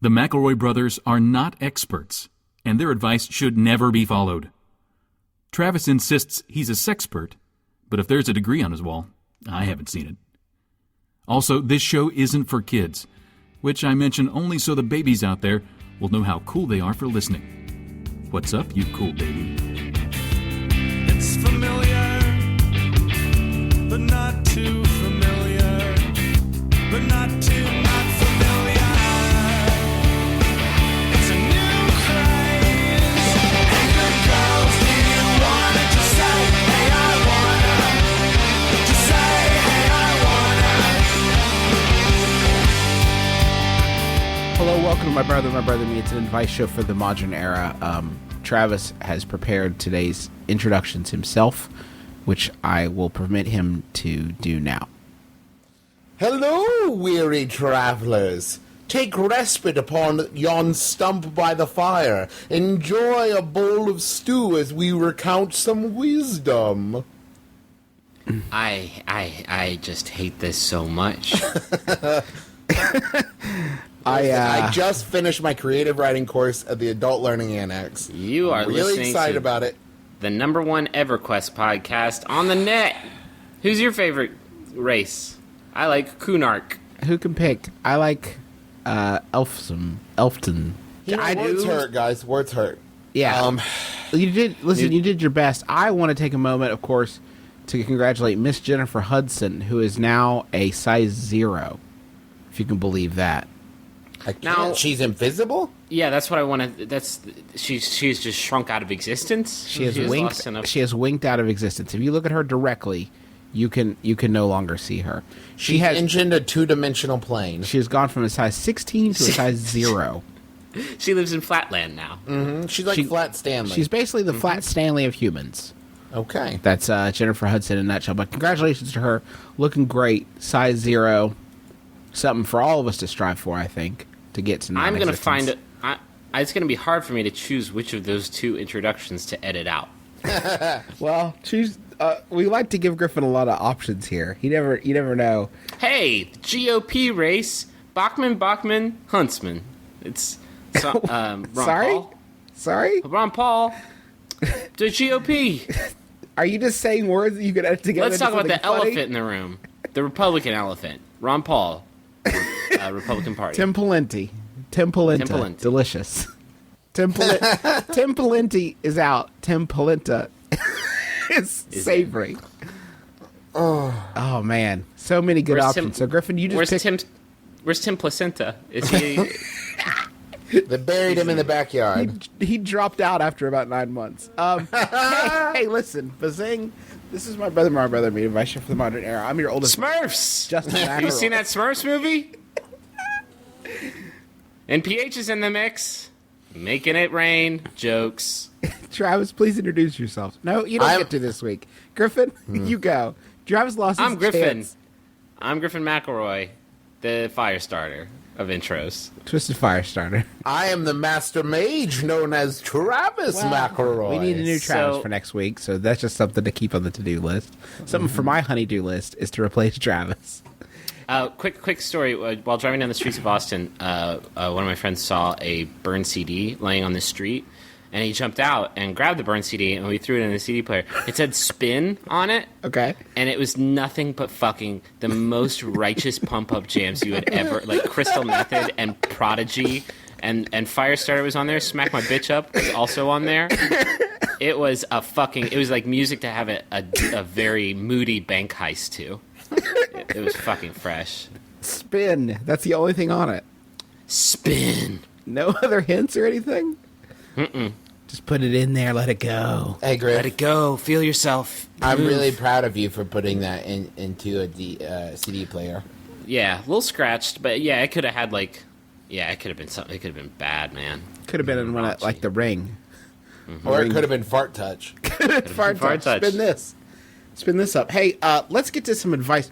The McElroy brothers are not experts, and their advice should never be followed. Travis insists he's a sexpert, but if there's a degree on his wall, I haven't seen it. Also, this show isn't for kids, which I mention only so the babies out there will know how cool they are for listening. What's up, you cool baby? It's familiar, but not too familiar, but not too not familiar. It's a new craze. Hey, good girls, do you wanna just say, hey, I wanna? Just say, hey, I wanna. Hello, welcome to My Brother, Me. It's an advice show for the modern era. Travis has prepared today's introductions himself, which I will permit him to do now. Hello, weary travelers. Take respite upon yon stump by the fire. Enjoy a bowl of stew as we recount some wisdom. I just hate this so much. I just finished my creative writing course at the Adult Learning Annex. You are really listening excited to about it. The #1 EverQuest podcast on the net. Who's your favorite race? I like Kunark. Who can pick? I like Elfton. You know, words hurt, guys. Words hurt. Yeah. You did your best. I want to take a moment, of course, to congratulate Miss Jennifer Hudson, who is now a size 0, if you can believe that. Now she's invisible? Yeah, that's what I want to. She's just shrunk out of existence. She has winked out of existence. If you look at her directly, you can no longer see her. She has engined a 2-dimensional plane. She has gone from a size 16 to a size 0. She lives in Flatland now. Mm-hmm. She's like Flat Stanley. She's basically the Flat Stanley of humans. Okay. That's Jennifer Hudson in a nutshell. But congratulations to her. Looking great. Size 0. Something for all of us to strive for, I think, to get to I'm going to find it. It's going to be hard for me to choose which of those two introductions to edit out. Well, choose. We like to give Griffin a lot of options here. You never know. Hey, GOP race, Bachman, Huntsman. It's Ron Paul. Sorry? Ron Paul, the GOP. Are you just saying words that you could edit together? Let's talk about the elephant in the room. The Republican elephant. Ron Paul, Republican Party. Tim Pawlenty. Delicious. Tim Pawlenty is out. Tim Polenta is savory. Oh man, so many good options. So Griffin, you just picked... Where's Tim Placenta? Is he? They buried him in the backyard. He dropped out after about 9 months. Hey, listen, Bazing. This is My Brother, Me, advice show for the modern era. I'm your oldest... Smurfs! Justin Have you seen that Smurfs movie? And PH is in the mix. Making it rain. Jokes. Travis, please introduce yourself. No, you don't get to this week. Griffin, you go. Travis lost his chance. I'm Griffin McElroy, the fire starter of intros. Twisted Firestarter. I am the master mage known as Travis McElroy. We need a new Travis for next week, so that's just something to keep on the to-do list. Something for my honey-do list is to replace Travis. Quick story. While driving down the streets of Austin, one of my friends saw a burned CD laying on the street, and he jumped out and grabbed the burned CD, and we threw it in the CD player. It said "Spin" on it. Okay. And it was nothing but fucking the most righteous pump-up jams you had ever... Like Crystal Method and Prodigy and Firestarter was on there. Smack My Bitch Up was also on there. It was it was like music to have a very moody bank heist to. It was fucking fresh. Spin. That's the only thing on it. Spin. No other hints or anything? Mm-mm. Just put it in there. Let it go. Hey, Griff. Let it go. Feel yourself. I'm really proud of you for putting that into a CD player. Yeah, a little scratched, but yeah, it could have had it could have been something. It could have been bad, man. Could have been in one like The Ring. Mm-hmm. Or it could have been Fart Touch. Fart Touch. Spin this up. Hey, let's get to some advice.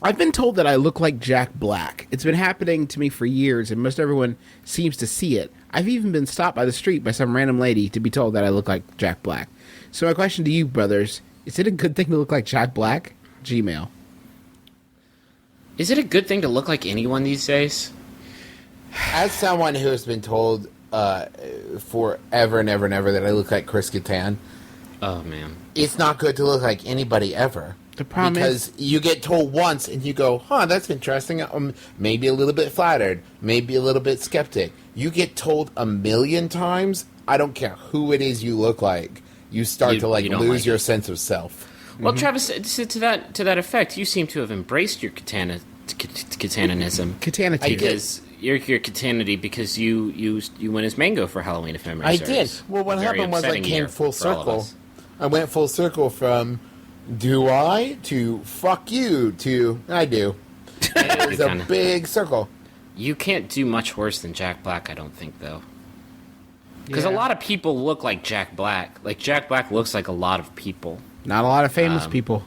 I've been told that I look like Jack Black. It's been happening to me for years, and most everyone seems to see it. I've even been stopped by the street by some random lady to be told that I look like Jack Black. So my question to you, brothers, is it a good thing to look like Jack Black? Gmail. Is it a good thing to look like anyone these days? As someone who has been told forever and ever and ever that I look like Chris Kattan, Oh man. it's not good to look like anybody ever. The problem because you get told once and you go, huh, that's interesting. Maybe a little bit flattered, maybe a little bit skeptic. You get told a million times, I don't care who it is you look like, you start You to don't lose like your it. sense of self. Well, Travis, to that effect, you seem to have embraced your Katanism. Katana Because your Katanity, because you went as Mango for Halloween, if memory I serves. did. Well, what A very happened was I upsetting came year full for all of circle. us. I went full circle from do I to fuck you to I do. It was a Kinda. big circle. You can't do much worse than Jack Black, I don't think, though. Because a Yeah. lot of people look like Jack Black. Like, Jack Black looks like a lot of people. Not a lot of famous people.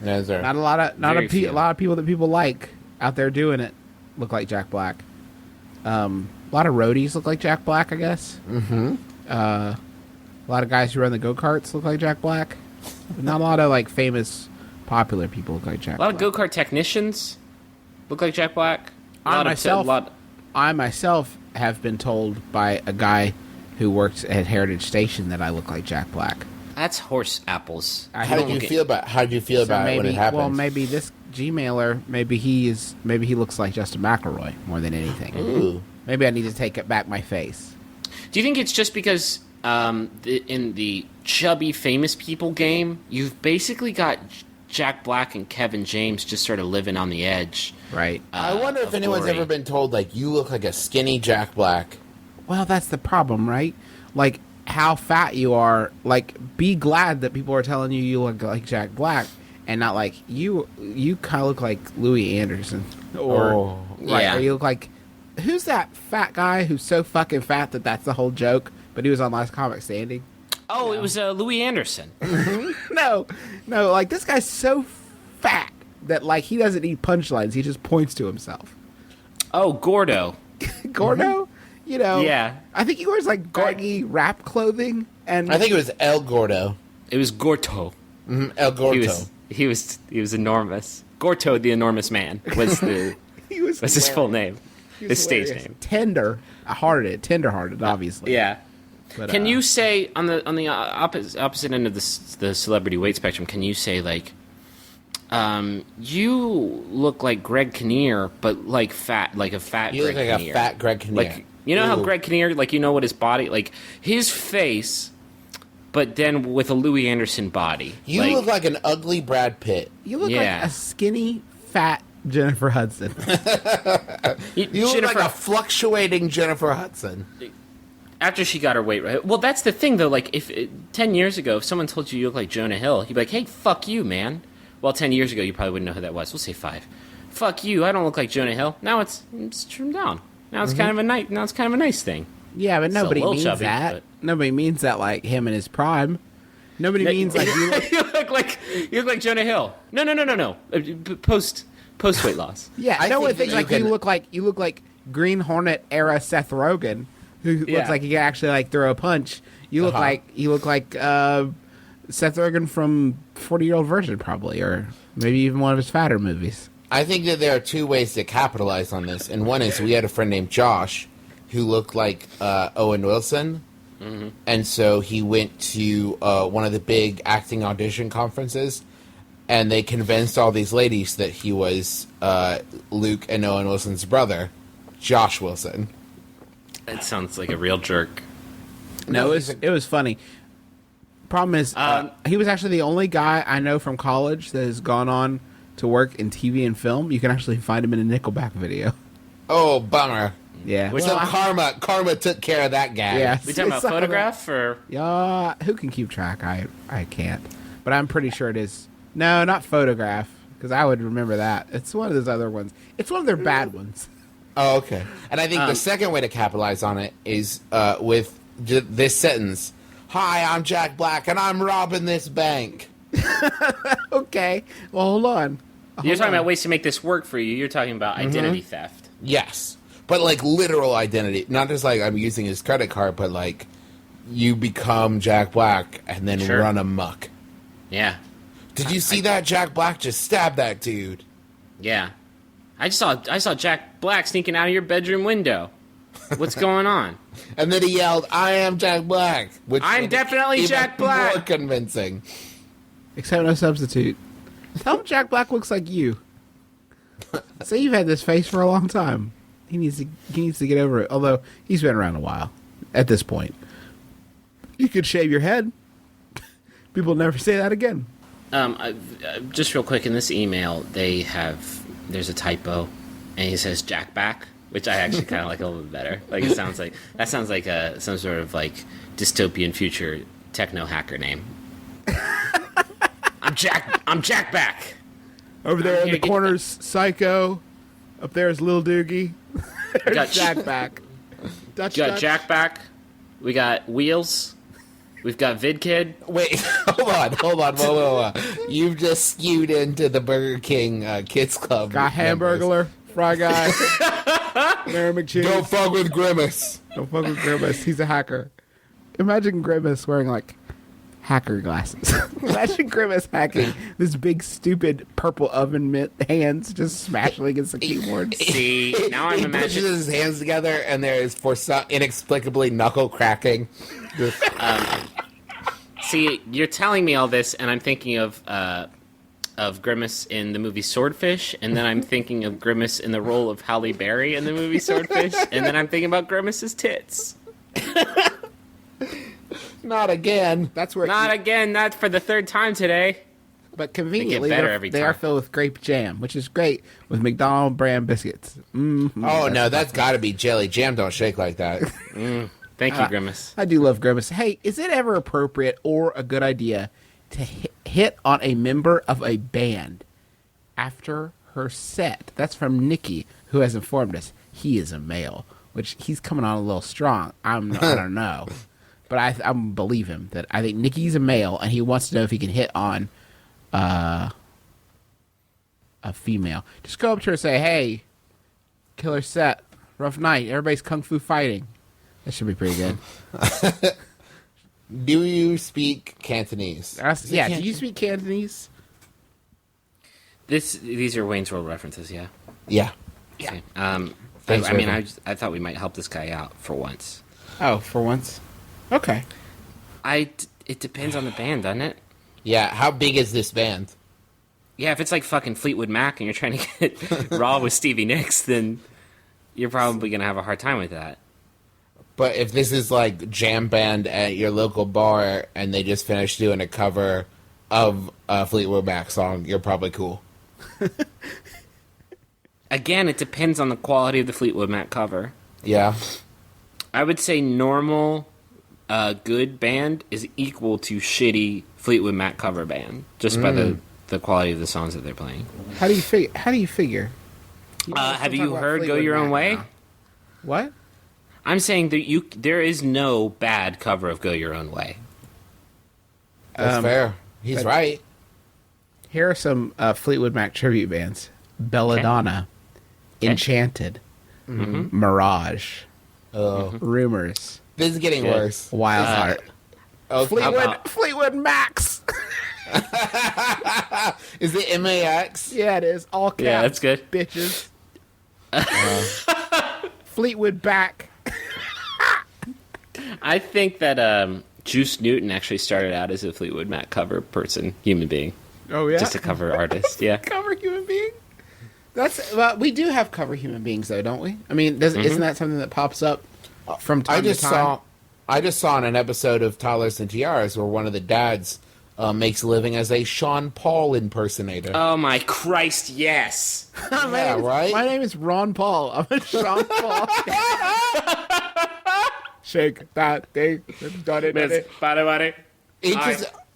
No, sir. Not a lot of Very few. a lot of people that people like out there doing it look like Jack Black. A lot of roadies look like Jack Black, I guess. Mm-hmm. A lot of guys who run the go-karts look like Jack Black. But not a lot of like famous, popular people look like Jack A lot Black. of go-kart technicians look like Jack Black. I myself have been told by a guy who works at Heritage Station that I look like Jack Black. That's horse apples. How did you feel about it when it happened? Well, maybe this Gmailer, maybe he looks like Justin McElroy more than anything. Ooh. Maybe I need to take it back my face. Do you think it's just because in the chubby famous people game, you've basically got Jack Black and Kevin James just sort of living on the edge? Right. I wonder if of anyone's glory. ever been told, like, you look like a skinny Jack Black. Well, that's the problem, right? Like, how fat you are. Like, be glad that people are telling you look like Jack Black and not like, you kind of look like Louis Anderson. Or, right, yeah. or you look like, who's that fat guy who's so fucking fat that that's the whole joke, but he was on Last Comic Standing? Oh, it was Louis Anderson. No, like, this guy's so fat that, like, he doesn't need punchlines. He just points to himself. Oh, Gorto. Gordo? You know? Yeah. I think he wears, like, baggy rap clothing. And I think it was El Gordo. It was Gorto. El Gordo. He was enormous. Gorto, the enormous man, was he was his full name, He his was stage hilarious. name. Tender-hearted, obviously. Yeah. But, Can you say on the opposite end of the celebrity weight spectrum? Can you say like, you look like Greg Kinnear, but like fat, like a fat. You look Greg like Kinnear. a fat Greg Kinnear. Like you know how Ooh. Greg Kinnear, like you know what his body, like his face, but then with a Louis Anderson body. You look like an ugly Brad Pitt. You look Yeah. like a skinny, fat Jennifer Hudson. You look like a fluctuating Jennifer Hudson. After she got her weight right. Well, that's the thing, though. Like, if 10 years ago, if someone told you look like Jonah Hill, you'd be like, hey, fuck you, man. Well, 10 years ago, you probably wouldn't know who that was. We'll say 5. Fuck you, I don't look like Jonah Hill. Now it's trimmed down. Now it's kind of a nice thing. Yeah, but Still a nobody little means chubby, that. but- Nobody means that like him in his prime. Nobody means like you look... you look like Jonah Hill. No. Post weight loss. Yeah, I no one think thinks that like you look like Green Hornet era Seth Rogen, who Yeah. looks like he can actually like throw a punch. You look like Seth Rogen from 40-Year-Old Virgin, probably, or maybe even one of his fatter movies. I think that there are two ways to capitalize on this, and one is we had a friend named Josh who looked like Owen Wilson, and so he went to one of the big acting audition conferences, and they convinced all these ladies that he was Luke and Owen Wilson's brother, Josh Wilson. That sounds like a real jerk. No, it was funny. Problem is, he was actually the only guy I know from college that has gone on to work in TV and film. You can actually find him in a Nickelback video. Oh, bummer. Yeah. Which So one? karma took care of that guy. Yeah. We talking about It's not photograph or? Yeah, who can keep track? I can't. But I'm pretty sure it is. No, not photograph, because I would remember that. It's one of those other ones. It's one of their bad ones. Oh, okay. And I think the second way to capitalize on it is with this sentence. Hi, I'm Jack Black, and I'm robbing this bank. Okay. Well, hold on. You're talking about ways to make this work for you. You're talking about identity theft. Yes. But, like, literal identity. Not just, like, I'm using his credit card, but, like, you become Jack Black and then Sure. run amok. Yeah. Did you see that? Jack Black just stabbed that dude. Yeah. I saw Jack Black sneaking out of your bedroom window. What's going on? And then he yelled, "I am Jack Black," which I'm definitely even Jack Black. More convincing. Except no substitute. Tell him Jack Black looks like you. Say you've had this face for a long time. He needs to get over it. Although he's been around a while at this point. You could shave your head. People never say that again. Just real quick, in this email, there's a typo, and he says Jackback, which I actually kind of like a little bit better. Like it sounds like some sort of like dystopian future techno hacker name. I'm Jackback. Over there in the corner's Psycho. Up there is Lil Doogie. Got Jackback. Dutch. Jackback. We got Wheels. We've got VidKid. Wait, hold on. Whoa. You've just skewed into the Burger King Kids Club. Got Hamburglar, Fry Guy, Mary McCheese. Don't fuck with Grimace. Don't fuck with Grimace. He's a hacker. Imagine Grimace wearing, like, hacker glasses. Imagine Grimace hacking this big, stupid purple oven mitt hands just smashing against the keyboard. See, now I'm He imagining. pushes his hands together, and there is, for some inexplicably, knuckle cracking. See, you're telling me all this, and I'm thinking of Grimace in the movie Swordfish, and then I'm thinking of Grimace in the role of Halle Berry in the movie Swordfish, and then I'm thinking about Grimace's tits. Not again. That's where. Not again, not for the third time today. But conveniently, better every they are time. filled with grape jam, which is great with McDonald's brand biscuits. Oh, no, that's got to be jelly. Jam don't shake like that. Thank you, Grimace. I do love Grimace. Hey, is it ever appropriate or a good idea to hit on a member of a band after her set? That's from Nikki, who has informed us he is a male, which he's coming on a little strong. I don't know. But I believe him that I think Nikki's a male, and he wants to know if he can hit on a female. Just go up to her and say, "Hey, killer set, rough night. Everybody's kung fu fighting." That should be pretty good. Do you speak Cantonese? Yeah. Do you speak Cantonese? These are Wayne's World references, yeah. Yeah. Okay. Thanks, I mean, Raven. I thought we might help this guy out for once. Oh, for once. Okay. It depends on the band, doesn't it? Yeah, how big is this band? Yeah, if it's like fucking Fleetwood Mac and you're trying to get raw with Stevie Nicks, then you're probably going to have a hard time with that. But if this is like jam band at your local bar and they just finished doing a cover of a Fleetwood Mac song, you're probably cool. Again, it depends on the quality of the Fleetwood Mac cover. Yeah. I would say normal, good band is equal to shitty Fleetwood Mac cover band, just by the quality of the songs that they're playing. How do you figure? Have you heard "Go Your Own Way"? What? I'm saying that there is no bad cover of "Go Your Own Way." That's fair. He's right. Here are some Fleetwood Mac tribute bands: Belladonna, Enchanted, Mirage, Rumors, This is getting worse. Wild Heart, Okay. Fleetwood Max. Is it MAX? Yeah, it is. All caps. Yeah, that's good. Bitches. Fleetwood back. I think that Juice Newton actually started out as a Fleetwood Mac cover human being, Oh yeah. just a cover artist. Yeah. Cover human being. Well, we do have cover human beings though, don't we? I mean, isn't that something that pops up from time to time? I just saw in an episode of Toddlers and Tiaras where one of the dads makes a living as a Sean Paul impersonator. Oh my Christ! Yes. Yeah, right? My name is Ron Paul. I'm a Sean Paul. Shake that thing. Done it.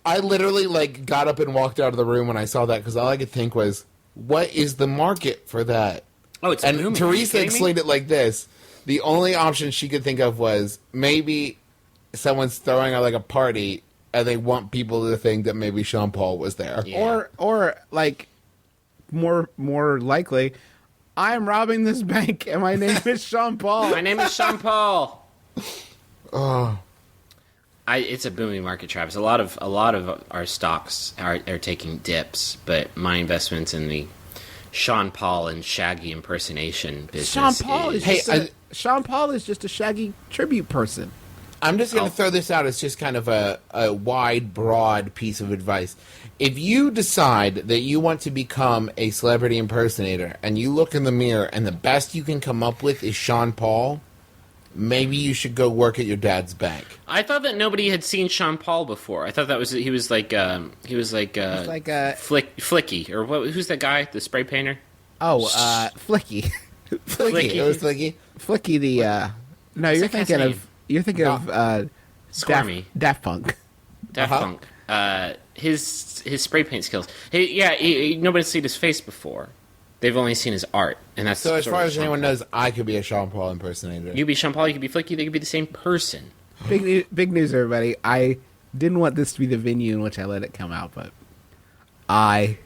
I literally got up and walked out of the room when I saw that because all I could think was, what is the market for that? Oh, it's And booming. Teresa Are you kidding me? explained it like this. The only option she could think of was maybe someone's throwing out a party and they want people to think that maybe Sean Paul was there. Yeah. Or like more likely, I'm robbing this bank and my name is Sean Paul. My name is Sean Paul. Oh. It's a booming market, Travis. A lot of our stocks are taking dips, but my investments in the Sean Paul and Shaggy impersonation business. Sean Paul is just a Shaggy tribute person. I'm just going to throw this out as just kind of a wide, broad piece of advice. If you decide that you want to become a celebrity impersonator and you look in the mirror and the best you can come up with is Sean Paul, maybe you should go work at your dad's bank. I thought that nobody had seen Sean Paul before. I thought that he was like Flicky, or what? Who's that guy? The spray painter? Oh, Flicky. Flicky. It was Flicky. Flicky the no, you're thinking of Squirmy. Daft Punk. Daft Punk. His spray paint skills. Nobody's seen his face before. They've only seen his art, and that's so. As far as anyone knows, I could be a Sean Paul impersonator. You could be Sean Paul. You could be Flicky. They could be the same person. Big news, everybody! I didn't want this to be the venue in which I let it come out, but I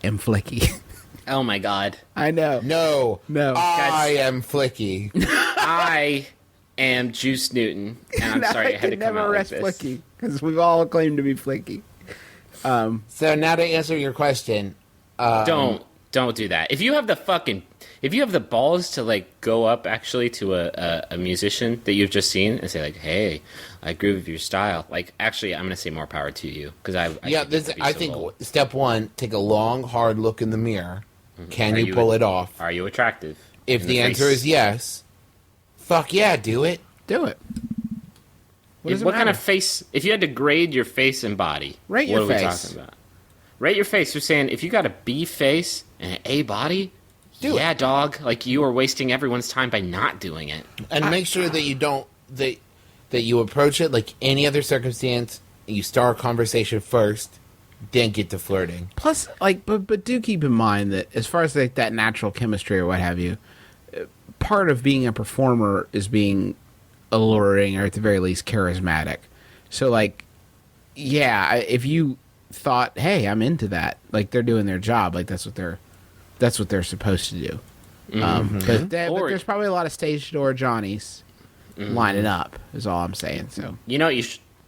am Flicky. Oh my god! I know. No. I am Flicky. I am Juice Newton, and I'm sorry I had to come out like this. Flicky because we've all claimed to be Flicky. So now to answer your question, don't do that. If you have the balls to like go up actually to a musician that you've just seen and say like, "Hey, I agree with your style." Like, actually, I'm gonna say more power to you because I think step one: take a long, hard look in the mirror. Mm-hmm. Can you pull it off? Are you attractive? If the answer is yes, fuck yeah, do it. Do it. What kind of face? If you had to grade your face and body, rate your face. What are we talking about? Rate your face. We're saying if you got a B face and an A body, yeah, dog. Like, you are wasting everyone's time by not doing it. And make sure that you don't that you approach it like any other circumstance. You start a conversation first, then get to flirting. Plus, like, but do keep in mind that as far as like that natural chemistry or what have you, part of being a performer is being alluring or at the very least charismatic. So, like, yeah, if you thought, hey, I'm into that, like, they're doing their job, like that's what they're supposed to do. Mm-hmm. But there's probably a lot of stage door Johnnies lining up, is all I'm saying. So, you know,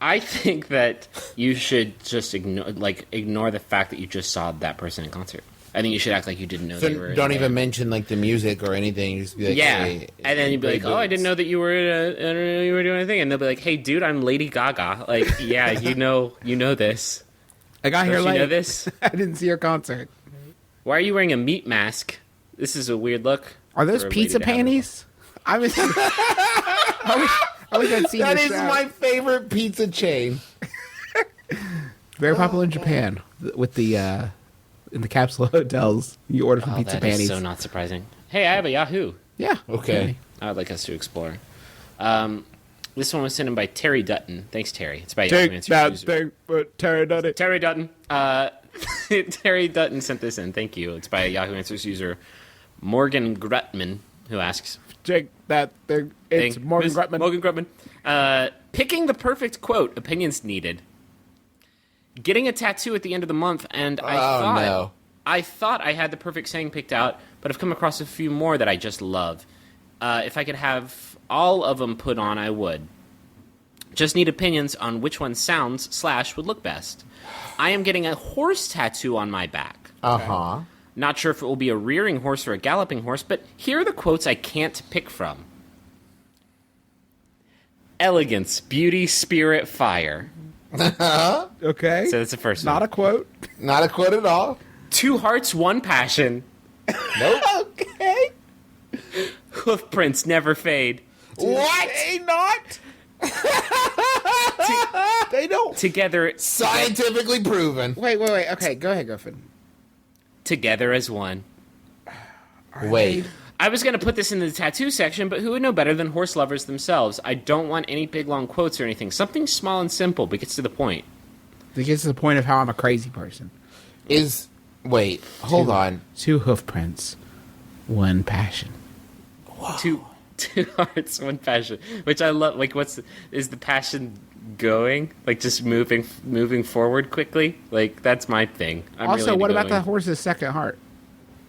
I think that you should just ignore the fact that you just saw that person in concert. I think you should act like you didn't know they were. Don't even mention like the music or anything. You just be like, hey, and then you'd be like, "Oh, I didn't know that you were. I didn't know you were doing anything." And they'll be like, "Hey, dude, I'm Lady Gaga." Like, yeah, you know this. I got here late. You know this? I didn't see your concert. Why are you wearing a meat mask? This is a weird look. Are those pizza panties? I wish I'd seen that this is out. my favorite pizza chain. Very popular in Japan with the in the capsule hotels. You order from pizza panties. That is so not surprising. Hey, I have a Yahoo. Yeah. Okay. I would like us to explore. This one was sent in by Terry Dutton. Thanks, Terry. It's by Yahoo Answers user. Terry Dutton. Terry Dutton. Terry Dutton sent this in. Thank you. It's by Yahoo Answers user Morgan Grutman, who asks, Jake, it's Morgan Grutman. Morgan Grutman. Picking the perfect quote. Opinions needed. Getting a tattoo at the end of the month, and I thought I had the perfect saying picked out, but I've come across a few more that I just love. If I could have all of them put on, I would. Just need opinions on which one sounds / would look best. I am getting a horse tattoo on my back. Uh-huh. Not sure if it will be a rearing horse or a galloping horse, but here are the quotes I can't pick from. Elegance, beauty, spirit, fire. Okay. So that's the first one. Not a quote. Not a quote at all. 2 hearts, 1 passion. Nope. Okay. Hoof prints never fade. What? They not? They don't. Together. Scientifically proven. Wait. Okay, go ahead, Griffin. Together as one. Wait. I was going to put this in the tattoo section, but who would know better than horse lovers themselves? I don't want any big long quotes or anything. Something small and simple, but gets to the point. It gets to the point of how I'm a crazy person. Wait, hold on. 2 hoof prints, 1 passion. Wow. 2 hearts, 1 passion. Which I love. Like, is the passion going? Like, just moving forward quickly? Like, that's my thing. Also, what about the horse's second heart?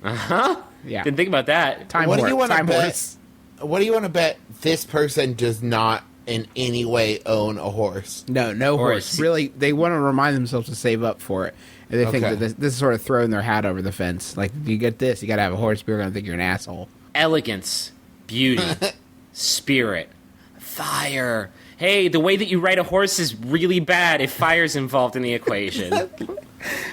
Uh-huh. Yeah. Didn't think about that. What do you want to bet this person does not in any way own a horse? No horse. Really, they want to remind themselves to save up for it. And they think Okay. that this is sort of throwing their hat over the fence. Like, you get this, you got to have a horse, people are going to think you're an asshole. Elegance, beauty, spirit, fire. Hey, the way that you ride a horse is really bad if fire's involved in the equation.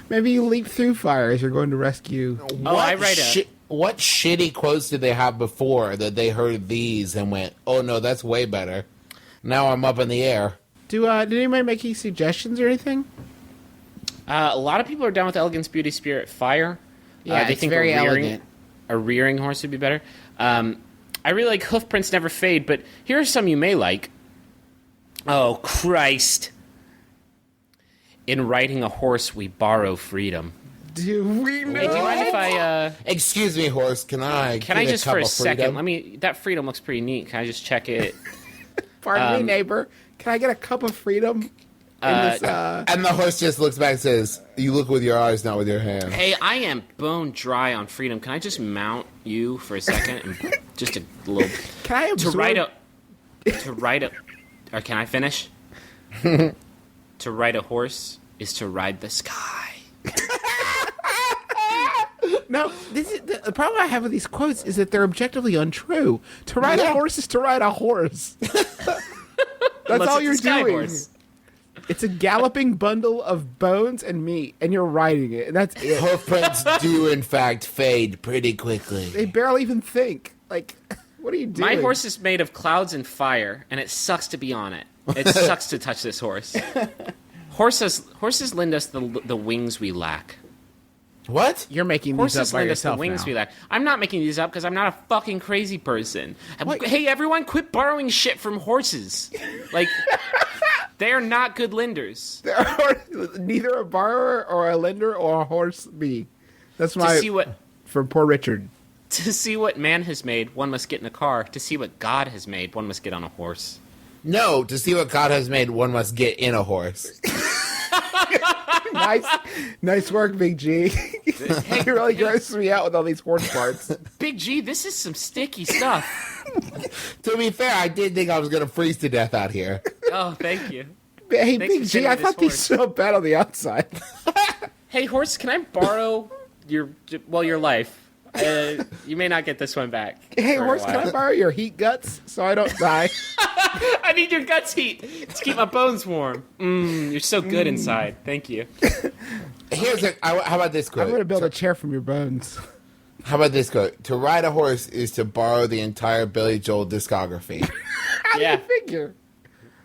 Maybe you leap through fire as you're going to rescue. I write a... What shitty quotes did they have before that they heard these and went, oh no, that's way better. Now I'm up in the air. Did anybody make any suggestions or anything? A lot of people are down with elegance, beauty, spirit, fire. Yeah, they it's think very a elegant. rearing horse would be better. I really like hoof prints never fade, but here are some you may like. Oh, Christ. In riding a horse, we borrow freedom. Do we know? Hey, do you mind if I... Excuse me, horse, can I just for a second, freedom? that freedom looks pretty neat. Can I just check it? Pardon me, neighbor. Can I get a cup of freedom? And the horse just looks back and says, you look with your eyes, not with your hands. Hey, I am bone dry on freedom. Can I just mount you for a second? And just a little... Can I absorb? To ride a... Or can I finish? To ride a horse is to ride the sky. No, this is the problem I have with these quotes is that they're objectively untrue. To ride a horse is to ride a horse. That's Unless all it's you're a sky doing. horse. It's a galloping bundle of bones and meat, and you're riding it, and that's it. Hoof prints do, in fact, fade pretty quickly. They barely even think. Like, what are you doing? My horse is made of clouds and fire, and it sucks to be on it. It sucks to touch this horse. Horses lend us the wings we lack. What? You're making these Horses up by lend us the yourself wings now. we lack. I'm not making these up because I'm not a fucking crazy person. What? Hey, everyone, quit borrowing shit from horses. Like, they are not good lenders. There are neither a borrower or a lender or a horse be. That's my for poor Richard. To see what man has made, one must get in a car. To see what God has made, one must get on a horse. No, to see what God has made, one must get in a horse. Nice work, Big G. He really grosses me out with all these horse parts. Big G, this is some sticky stuff. To be fair, I did think I was going to freeze to death out here. Oh, thank you. Hey, Thanks Big for G, sending I me thought this these smelled bad on the outside. Hey, horse, can I borrow your life? You may not get this one back. Hey, for a horse, can while. I borrow your heat guts so I don't die? I need your guts heat to keep my bones warm. You're so good inside. Thank you. How about this quote? I'm going to build a chair from your bones. How about this quote? To ride a horse is to borrow the entire Billy Joel discography. How Yeah. do you figure?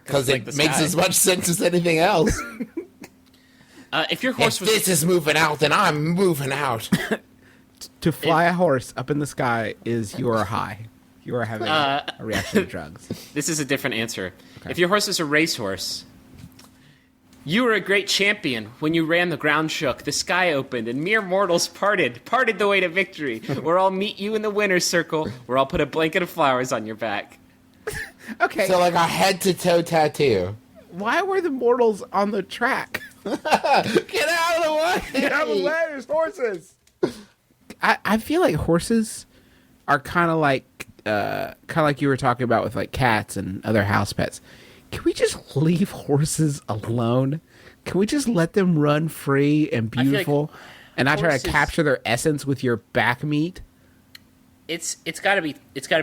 Because like it the makes sky. as much sense as anything else. If your horse If was this is moving out, then I'm moving out. To fly a horse up in the sky is you are high. You are having a reaction to drugs. This is a different answer. If your horse is a racehorse, you were a great champion. When you ran, the ground shook, the sky opened, and mere mortals parted the way to victory. Where I'll meet you in the winner's circle, where I'll put a blanket of flowers on your back. Okay, So like a head-to-toe tattoo. why were the mortals on the track? Get out of the way! Get out of the way, there's horses! I feel like horses are kind of like you were talking about with like cats and other house pets. Can we just leave horses alone? Can we just let them run free and feel like beautiful, and not try to horses- capture their essence with your back meat? It's gotta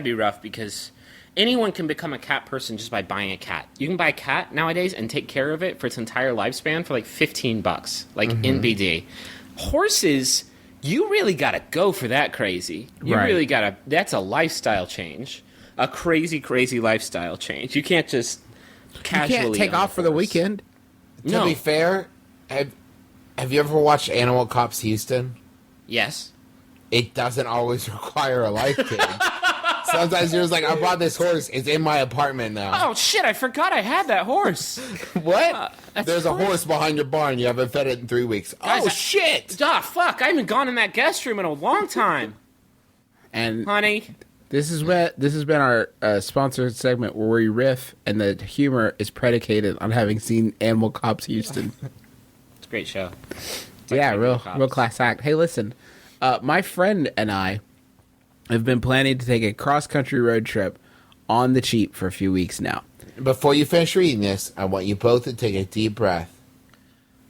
be rough because anyone can become a cat person just by buying a cat. You can buy a cat nowadays and take care of it for its entire lifespan for like $15, like NBD. Horses, you really gotta go for that crazy. You Right. really gotta. That's a lifestyle change, a crazy, crazy lifestyle change. You can't just You casually can't take own a off for the horse. weekend. To be fair, have you ever watched Animal Cops Houston? Yes. It doesn't always require a life change. Sometimes you're just like, I bought this horse. It's in my apartment now. Oh shit! I forgot I had that horse. What? that's There's a crazy. horse behind your barn. You haven't fed it in 3 weeks. Guys, Oh, shit! Ah, fuck! I haven't gone in that guest room in a long time, And honey. this has been our sponsored segment where we riff, and the humor is predicated on having seen Animal Cops Houston. It's a great show. Yeah, like real Animal Cops. class act. Hey, listen, my friend and I have been planning to take a cross country road trip on the cheap for a few weeks now. before you finish reading this, I want you both to take a deep breath.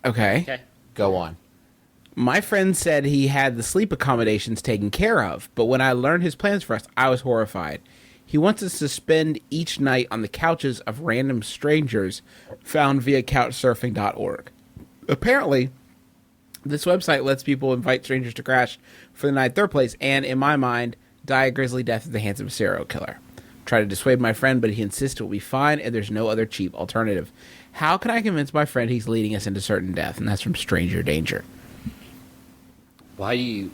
Okay. Okay. Go on. My friend said he had the sleep accommodations taken care of, but when I learned his plans for us, I was horrified. He wants us to spend each night on the couches of random strangers found via Couchsurfing.org. Apparently, this website lets people invite strangers to crash for the night at their place, and in my mind, die a grisly death at the hands of a serial killer. Try to dissuade my friend, but he insists it will be fine, and there's no other cheap alternative. How can I convince my friend he's leading us into certain death? And that's from Stranger Danger. Why do you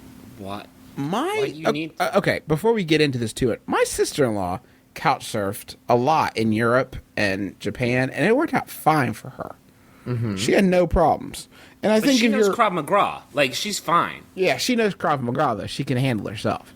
need... Okay, before we get into this my sister-in-law couch surfed a lot in Europe and Japan, and it worked out fine for her. Mm-hmm. She had no problems. And I think she knows Krav Maga. Like, she's fine. Yeah, she knows Krav Maga, though. She can handle herself.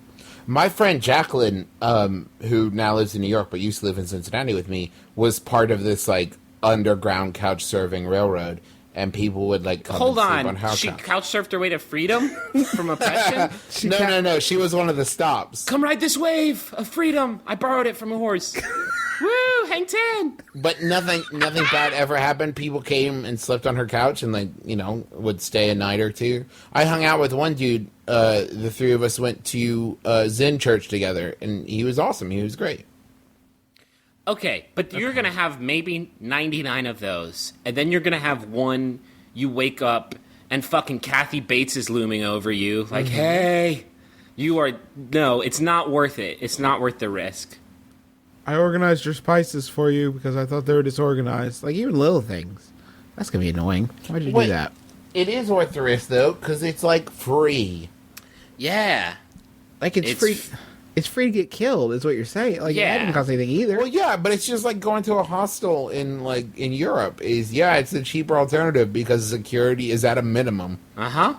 My friend Jacqueline, who now lives in New York but used to live in Cincinnati with me, was part of this, like, underground couch surfing railroad, and people would, like, come Hold and sleep on. on house She couch. couch surfed her way to freedom from oppression? No. She was one of the stops. Come ride this wave of freedom. I borrowed it from a horse. Woo, hang 10. But nothing bad ever happened. People came and slept on her couch and, like, you know, would stay a night or two. I hung out with one dude. The three of us went to Zen church together, and he was awesome. He was great. Okay, but you're going to have maybe 99 of those, and then you're going to have one you wake up and fucking Kathy Bates is looming over you. Like, hey, you are... No, it's not worth it. It's not worth the risk. I organized your spices for you because I thought they were disorganized. Like, even little things. That's going to be annoying. Why'd you do that? It is worth the risk, though, because it's, like, free. Yeah. Like, it's free. It's free to get killed, is what you're saying. Like, Yeah. it didn't cost anything either. Well, yeah, but it's just like going to a hostel in Europe. It's a cheaper alternative because security is at a minimum. Uh-huh.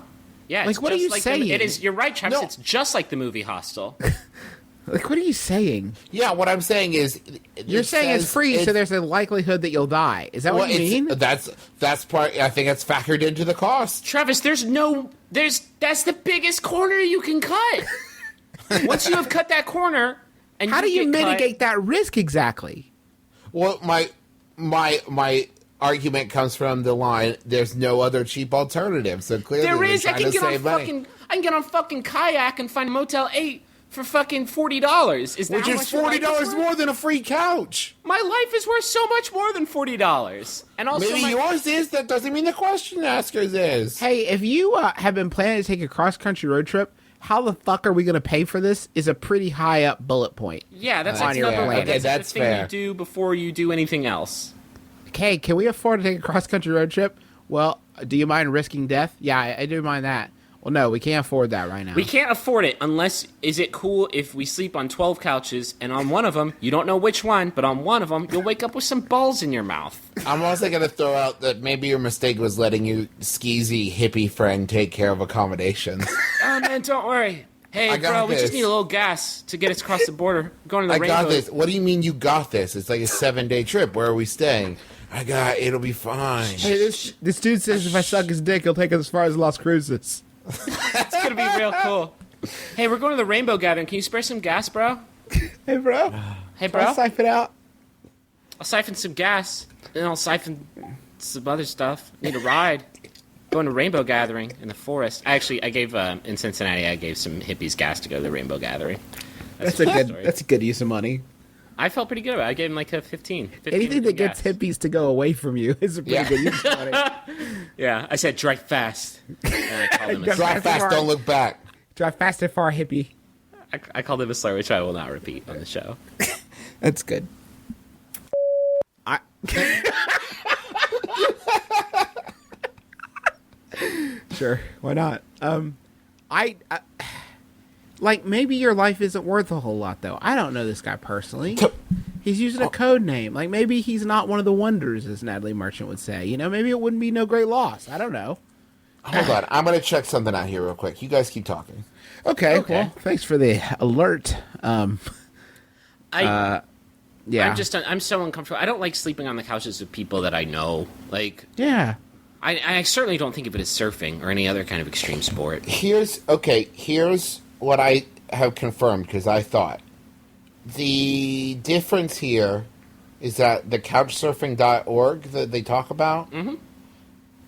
Yeah, Like, it's what are just you like saying? It is. You're right, Travis. No. It's just like the movie Hostel. Like, what are you saying? Yeah, what I'm saying is... You're saying it's free, so there's a likelihood that you'll die. Is that what you mean? That's part... I think that's factored into the cost. Travis, that's the biggest corner you can cut. Once you have cut that corner, and How do you get mitigate that risk exactly? Well, my argument comes from the line, there's no other cheap alternative, so clearly there they're is. I trying can to get on save money. I can get on fucking kayak and find Motel 8 for fucking $40. Is that Which how is much your life $40 worth? more than a free couch. My life is worth so much more than $40. And also, Maybe yours is. That doesn't mean the question asker's is. Hey, if you have been planning to take a cross-country road trip, how the fuck are we going to pay for this is a pretty high up bullet point. yeah, that's on your plan. that's That's the thing fair. you do before you do anything else. Okay, can we afford to take a cross-country road trip? Well, do you mind risking death? Yeah, I do mind that. Well, no, we can't afford that right now. We can't afford it unless, is it cool if we sleep on 12 couches and on one of them, you don't know which one, but on one of them, you'll wake up with some balls in your mouth. I'm also going to throw out that maybe your mistake was letting your skeezy hippie friend take care of accommodations. Oh, man, don't worry. Hey, I got bro, we this. just need a little gas to get us across the border. Going to the I rainbow. got this. What do you mean you got this? It's like a 7-day trip. Where are we staying? It'll be fine. Hey, this dude says if I suck his dick, he'll take us as far as Las Cruces. It's going to be real cool. Hey, we're going to the rainbow gathering. Can you spare some gas, bro? Hey, bro. Hey, bro. I'll siphon out. I'll siphon some gas, and I'll siphon some other stuff. Need a ride. Going to rainbow gathering in the forest. I gave in Cincinnati. I gave some hippies gas to go to the rainbow gathering. That's a a fun good. story. That's a good use of money. I felt pretty good about it. I gave him like a 15. Anything that gets gas. hippies to go away from you is a pretty Yeah. good use of money. Yeah, I said drive fast. And I called him a Drive fast, don't look back. Drive fast and far, hippie. I called him a slur, which I will not repeat on the show. That's good. Sure, why not? Like, maybe your life isn't worth a whole lot, though. I don't know this guy personally. He's using a code name. Like, maybe he's not one of the wonders, as Natalie Merchant would say. You know, maybe it wouldn't be no great loss. I don't know. Hold on. I'm going to check something out here real quick. You guys keep talking. Okay. Okay. Well, thanks for the alert. Yeah. I'm so uncomfortable. I don't like sleeping on the couches with people that I know. Like, Yeah. I certainly don't think of it as surfing or any other kind of extreme sport. Here's what I have confirmed, because I thought. The difference here is that the couchsurfing.org that they talk about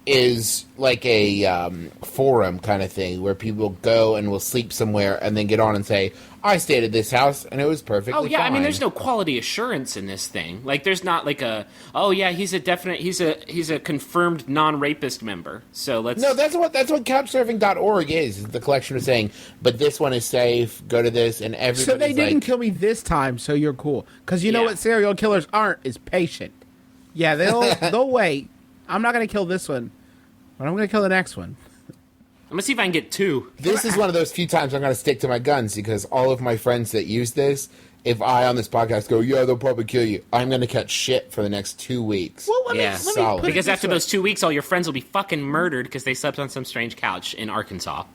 is like a forum kind of thing where people go and will sleep somewhere and then get on and say, I stayed at this house and it was perfectly fine. Oh yeah, I mean, there's no quality assurance in this thing. Like, there's not like he's a confirmed non-rapist member. So let's. No, that's what couchsurfing.org is the collection of saying, but this one is safe. Go to this, and everybody. So they didn't kill me this time, so you're cool. Because you know what serial killers aren't is patient. Yeah, they'll wait. I'm not gonna kill this one, but I'm gonna kill the next one. I'm gonna see if I can get 2. This is one of those few times I'm going to stick to my guns because all of my friends that use this, if I on this podcast go, yeah, they'll probably kill you, I'm going to catch shit for the next 2 weeks. Well, let me put Because it after those 2 weeks, all your friends will be fucking murdered because they slept on some strange couch in Arkansas.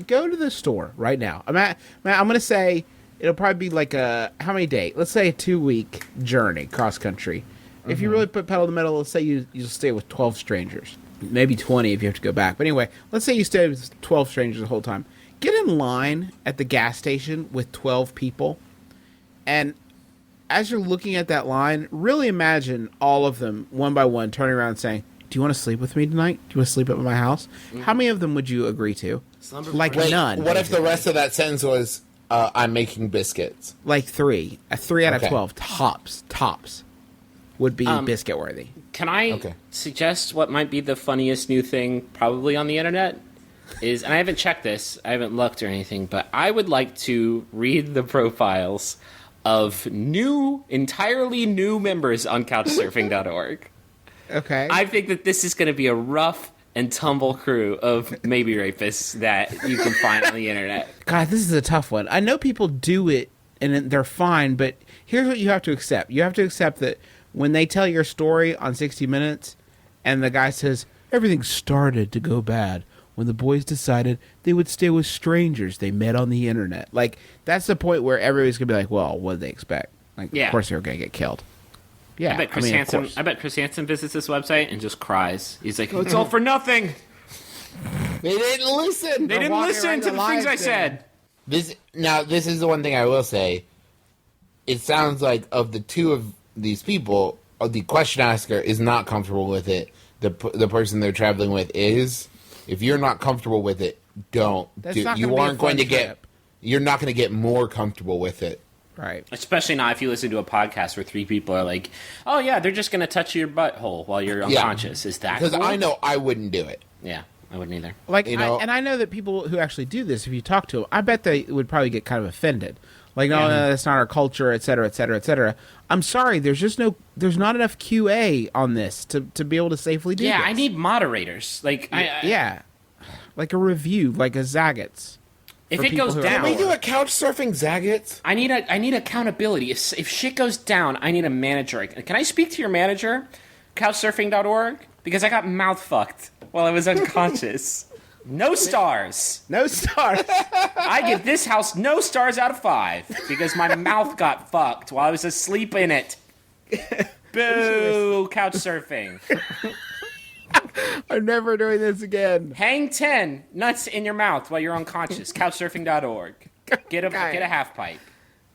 Go to the store right now. I'm going to say it'll probably be like how many days? Let's say a 2-week journey cross country. If you really put pedal to the metal, let's say you'll stay with 12 strangers. Maybe 20 if you have to go back. But anyway, let's say you stay with 12 strangers the whole time. Get in line at the gas station with 12 people. And as you're looking at that line, really imagine all of them, one by one, turning around and saying, do you want to sleep with me tonight? Do you want to sleep at my house? How many of them would you agree to? Like Wait, none. What if the rest of that sentence was, I'm making biscuits? Like 3. A 3 out of Okay. 12. Tops. Would be biscuit worthy. Can I suggest what might be the funniest new thing probably on the internet? And I haven't checked this, I haven't looked or anything, but I would like to read the profiles of entirely new members on Couchsurfing.org. Okay. I think that this is going to be a rough and tumble crew of maybe rapists that you can find on the internet. God, this is a tough one. I know people do it and they're fine, but here's what you have to accept. You have to accept that when they tell your story on 60 Minutes and the guy says, everything started to go bad when the boys decided they would stay with strangers they met on the internet. Like, that's the point where everybody's going to be like, well, what did they expect? Like, of course they were going to get killed. Yeah, I bet Chris Hansen visits this website and just cries. He's like, it's all for nothing. They didn't listen. They didn't listen to the things I said. This is the one thing I will say. It sounds like of the two of these people, the question asker is not comfortable with it. The person they're traveling with is. If you're not comfortable with it, don't. You aren't going to get. You're not going to get more comfortable with it. Right. Especially not if you listen to a podcast where 3 people are like, oh yeah, they're just going to touch your butthole while you're unconscious. Is that because cool? I know I wouldn't do it. Yeah, I wouldn't either. Like, I know that people who actually do this, if you talk to them, I bet they would probably get kind of offended. Like, no, that's not our culture, et cetera, et cetera, et cetera. I'm sorry, there's not enough QA on this to be able to safely do this. Yeah, I need moderators. Like, like a review, like a Zagat's. If it goes down, Can we do a couch surfing Zagat? I need accountability. If shit goes down, I need a manager. Can I speak to your manager, Couchsurfing.org? Because I got mouth fucked while I was unconscious. No stars. No stars. I give this house no stars out of 5 because my mouth got fucked while I was asleep in it. Boo, Couchsurfing. I'm never doing this again. Hang 10 nuts in your mouth while you're unconscious. Couchsurfing.org. Get a half pipe.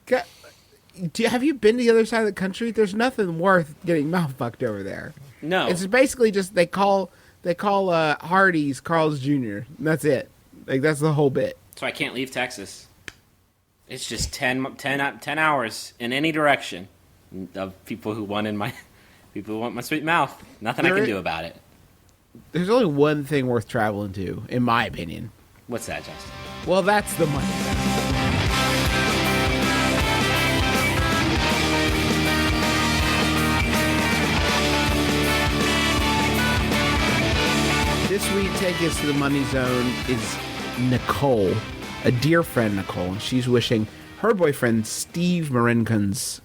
Have you been to the other side of the country? There's nothing worth getting mouth fucked over there. No. It's basically just they call Hardee's Carl's Jr. And that's it. Like, that's the whole bit. So I can't leave Texas. It's just 10 hours in any direction of people who want my sweet mouth. Nothing I can do about it. There's only one thing worth traveling to, in my opinion. What's that, Justin? Well, that's the money. This week, take us to the money zone is Nicole, a dear friend Nicole, and she's wishing her boyfriend Steve Marincons,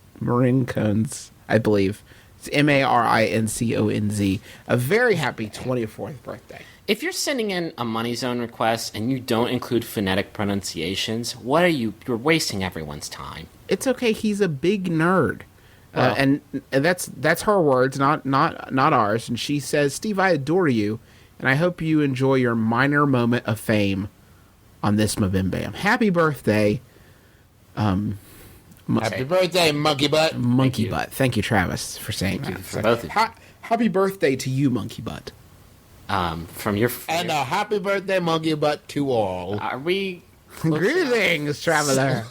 I believe, it's Marinconz, a very happy 24th birthday. If you're sending in a money zone request and you don't include phonetic pronunciations, what are you? You're wasting everyone's time. It's okay. He's a big nerd, and that's her words, not ours. And she says, "Steve, I adore you, and I hope you enjoy your minor moment of fame on this MBMBaM. Happy birthday! Happy birthday, monkey butt. Monkey butt. Thank you, Travis, for saying that. for both of you. Happy birthday to you, monkey butt. From your And a happy birthday, monkey butt, to all. are we? Greetings, traveler.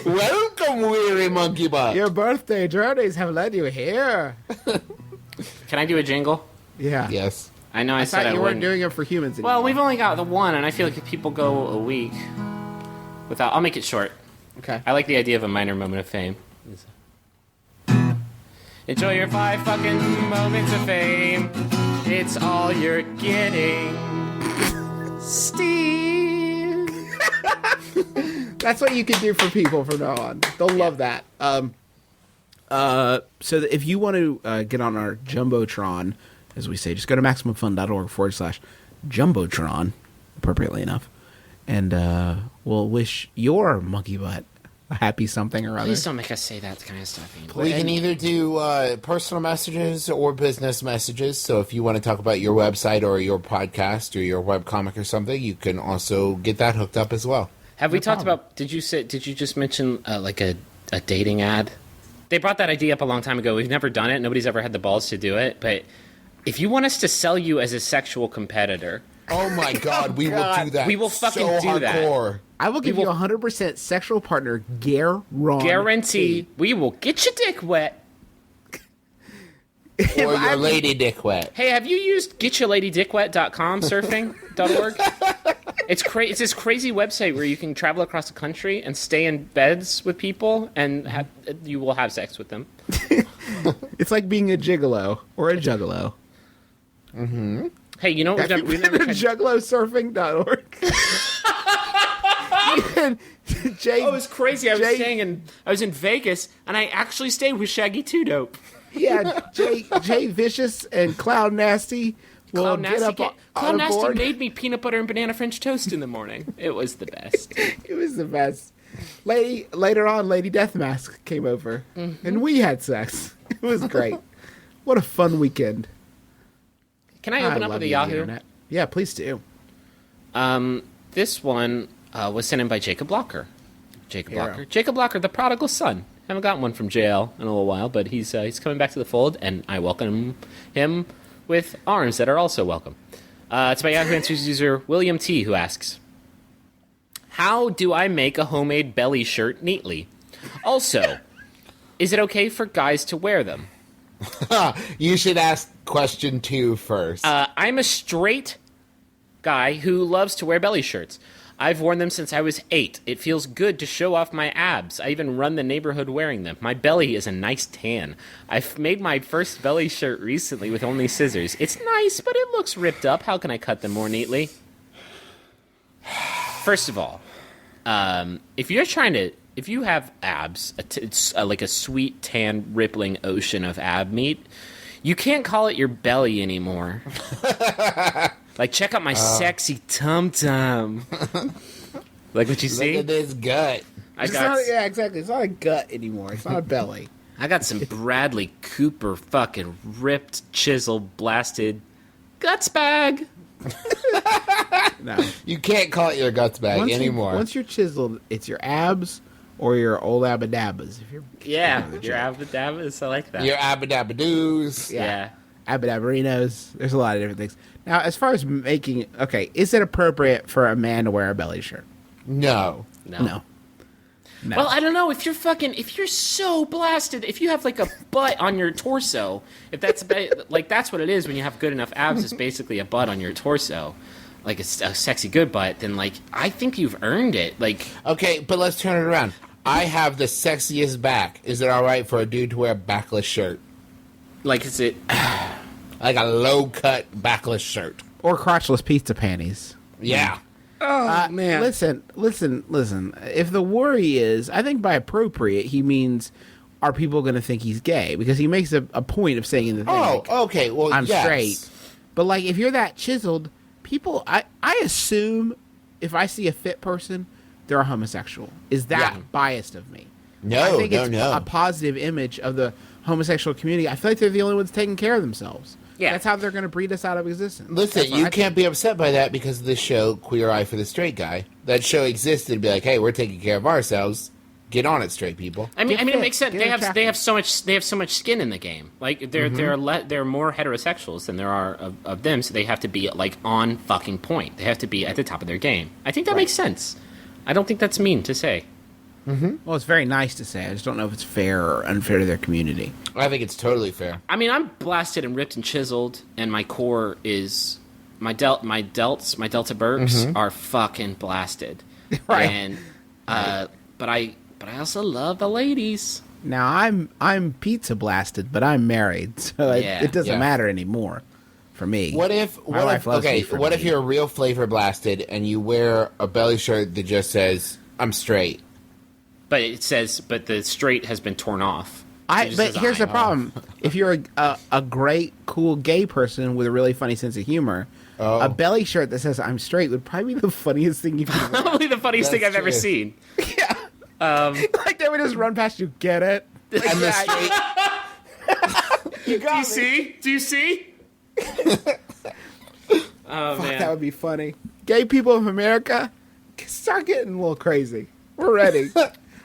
Welcome, weary monkey butt. Your birthday journeys have led you here. Can I do a jingle? Yeah. Yes. I know I, I said thought I you weren't wouldn't. doing it for humans anymore. Well, we've only got the one, and I feel like if people go a week without, I'll make it short. Okay. I like the idea of a minor moment of fame. Enjoy your 5 fucking moments of fame. It's all you're getting. Steve. That's what you can do for people from now on. They'll love that. So that if you want to get on our Jumbotron, as we say, just go to MaximumFun.org/Jumbotron, appropriately enough, and we'll wish your monkey butt a happy something or other. Please don't make us say that kind of stuff anymore. We can either do personal messages or business messages. So if you want to talk about your website or your podcast or your webcomic or something, you can also get that hooked up as well. Have we talked about? Did you just mention like a dating ad? They brought that idea up a long time ago. We've never done it. Nobody's ever had the balls to do it. But if you want us to sell you as a sexual competitor, Oh my God, we will do that. We will fucking so do that. hardcore. I will give you 100% sexual partner guarantee we will get your dick wet. Or your lady dick wet. Hey, have you used getyourladydickwet.com surfing.org? It's this crazy website where you can travel across the country and stay in beds with people, and you will have sex with them. It's like being a gigolo or a juggalo. Mm-hmm. Hey, you know what we've never tried? Juggalosurfing.org. Jay, Oh, it was crazy. I was in Vegas, and I actually stayed with Shaggy Two Dope. yeah, Jay Vicious and Cloud Nasty will Cloud get up Nasty, on Cloud Nasty board. made me peanut butter and banana French toast in the morning. It was the best. It was the best. Later on, Lady Deathmask came over, and we had sex. It was great. What a fun weekend. Can I open up love with a you, the Yahoo? internet. Yeah, please do. This one was sent in by Jacob Blocker. Hero. Jacob Blocker, the prodigal son. Haven't gotten one from JL in a little while, but he's coming back to the fold, and I welcome him with arms that are also welcome. It's by Yahoo Answers user William T, who asks, how do I make a homemade belly shirt neatly? Also, is it okay for guys to wear them? You should ask question 2 first. I'm a straight guy who loves to wear belly shirts. I've worn them since I was 8. It feels good to show off my abs. I even run the neighborhood wearing them. My belly is a nice tan. I've made my first belly shirt recently with only scissors. It's nice, but it looks ripped up. How can I cut them more neatly? First of all, if you have abs, it's like a sweet, tan, rippling ocean of ab meat, you can't call it your belly anymore. Like, check out my sexy tum-tum. Like what you see? Look at this gut. Yeah, exactly. It's not a gut anymore. It's not a belly. I got some Bradley Cooper fucking ripped, chiseled, blasted guts bag. No. You can't call it your guts bag anymore. Once you're chiseled, it's your abs or your old abadabbas. If you're Yeah, your abadabbas. I like that. Your abadabadoos. Yeah. abadabarinos. There's a lot of different things. Now, as far as making, is it appropriate for a man to wear a belly shirt? No. No. Well, I don't know. If you're so blasted, if you have like a butt on your torso, if that's that's what it is when you have good enough abs, it's basically a butt on your torso, like a sexy good butt. Then I think you've earned it. Okay, but let's turn it around. I have the sexiest back. Is it all right for a dude to wear a backless shirt? Is it? Like a low-cut backless shirt. Or crotchless pizza panties. Yeah. Oh man! Listen. If the worry is, I think by appropriate, he means, are people going to think he's gay? Because he makes a point of saying in the thing, okay. Well, I'm yes. straight. But if you're that chiseled, people, I assume if I see a fit person, they're a homosexual. Is that biased of me? No, I think it's no. a positive image of the homosexual community. I feel like they're the only ones taking care of themselves. Yeah. That's how they're going to breed us out of existence. Listen, you can't be upset by that because of this show, Queer Eye for the Straight Guy. That show existed to be like, hey, we're taking care of ourselves. Get on it, straight people. I mean, Get it fit, makes sense. get They attractive. have so much skin in the game. Like there are more heterosexuals than there are of them, so they have to be like on fucking point. They have to be at the top of their game. I think that makes sense. I don't think that's mean to say. Well, it's very nice to say. I just don't know if it's fair or unfair to their community. I think it's totally fair. I mean, I'm blasted and ripped and chiseled, and my core is my delta burps are fucking blasted. Right. And but I also love the ladies. Now I'm pizza blasted, but I'm married, so it doesn't matter anymore for me. What if you're a real flavor blasted and you wear a belly shirt that just says "I'm straight"? But it says, but the straight has been torn off. But here's the problem: if you're a great, cool gay person with a really funny sense of humor, a belly shirt that says "I'm straight" would probably be the funniest thing you could wear. Probably the funniest thing I've ever true. seen. Yeah. Like they would just run past you. Get it? And the straight. You got Do you see? Oh Fuck, man. that would be funny. Gay people of America, start getting a little crazy. We're ready.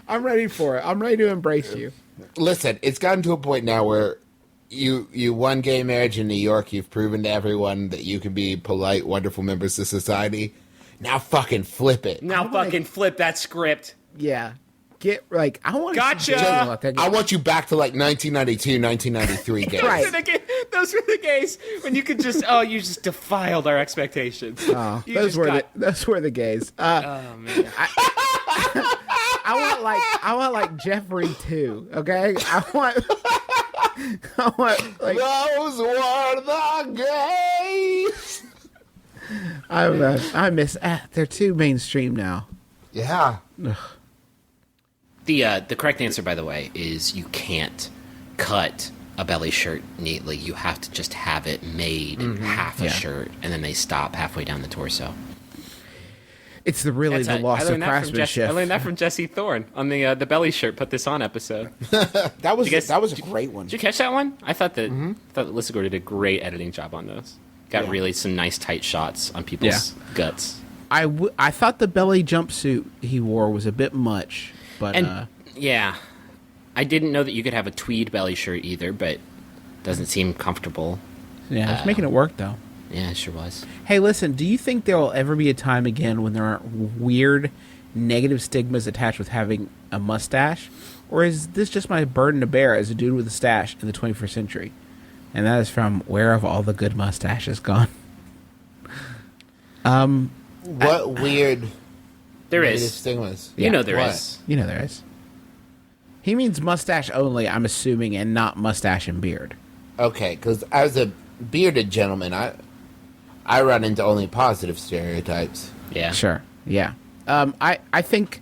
I'm ready for it. I'm ready to embrace you. Listen, it's gotten to a point now where you won gay marriage in New York. You've proven to everyone that you can be polite, wonderful members of society. Now fucking flip it. Now fucking flip that script. Yeah. I want Gotcha. I want you back to like 1992, 1993 gays. Right. Those were the gays when you could just you just defiled our expectations. Oh, You those just were the gays. Oh man. I want like Jeffrey too. Okay, I want like Those were the gays. I miss. They're too mainstream now. Yeah. The correct answer, by the way, is you can't cut a belly shirt neatly. You have to just have it made half a shirt, and then they stop halfway down the torso. It's the loss of craftsmanship. I learned that from Jesse Thorne on the belly shirt Put This On episode. That was guys- that was a great one. Did you catch that one? I thought that Lissagor did a great editing job on those. Got really some nice tight shots on people's guts. I thought the belly jumpsuit he wore was a bit much, but And yeah, I didn't know that you could have a tweed belly shirt either, but doesn't seem comfortable. yeah, it's making it work though. Yeah, it sure was. Hey, listen, do you think there will ever be a time again when there aren't weird negative stigmas attached with having a mustache? Or is this just my burden to bear as a dude with a stash in the 21st century? And that is from Where Have All the Good Mustaches Gone? What weird There negative is. stigmas? You know there What? is. You know there is. He means mustache only, I'm assuming, and not mustache and beard. Okay, because as a bearded gentleman, I run into only positive stereotypes. Yeah. Sure, yeah. I think,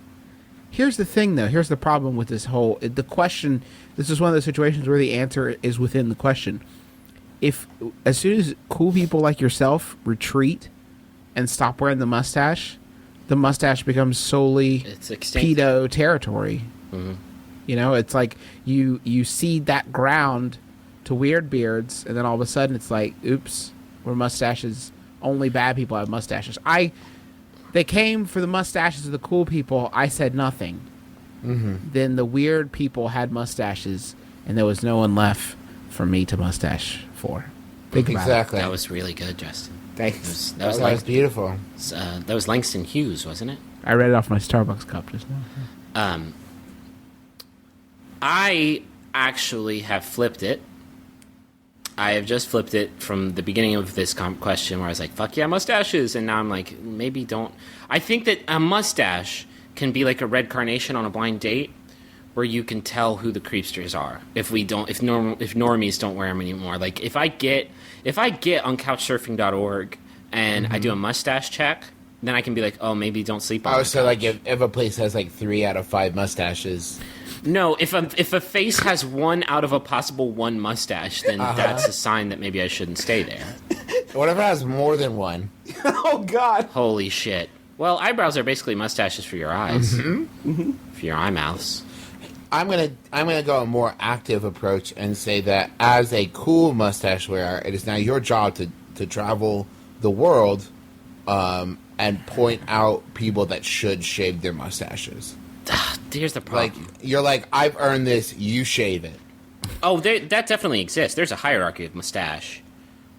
here's the thing, though. Here's the problem with this whole, the question, this is one of those situations where the answer is within the question. If, as soon as cool people like yourself retreat and stop wearing the mustache becomes solely It's extinct. pedo territory. Mm-hmm. You know, it's like you seed that ground to weird beards, and then all of a sudden it's like, oops, we're mustaches. Only bad people have mustaches. They came for the mustaches of the cool people. I said nothing. Mm-hmm. Then the weird people had mustaches, and there was no one left for me to mustache for. Think about Exactly. That was really good, Justin. it. Thanks. That was That was beautiful. that was Langston Hughes, wasn't it? I read it off my Starbucks cup just now. I actually have flipped it. I have just flipped it from the beginning of this question where I was like, fuck yeah, mustaches. And now I'm like, maybe don't. I think that a mustache can be like a red carnation on a blind date where you can tell who the creepsters are if normies don't wear them anymore. Like if I get on couchsurfing.org and I do a mustache check, then I can be like, oh, maybe don't sleep on Oh, my so couch. like if a place has like 3 out of 5 mustaches. No, if a face has 1 out of a possible 1 mustache, then that's a sign that maybe I shouldn't stay there. What if it has more than 1? Oh, God. Holy shit. Well, eyebrows are basically mustaches for your eyes. For your eye mouths. I'm gonna go a more active approach and say that as a cool mustache wearer, it is now your job to travel the world and point out people that should shave their mustaches. Here's the Like, problem. you're like, I've earned this, you shave it. Oh, that definitely exists. There's a hierarchy of mustache.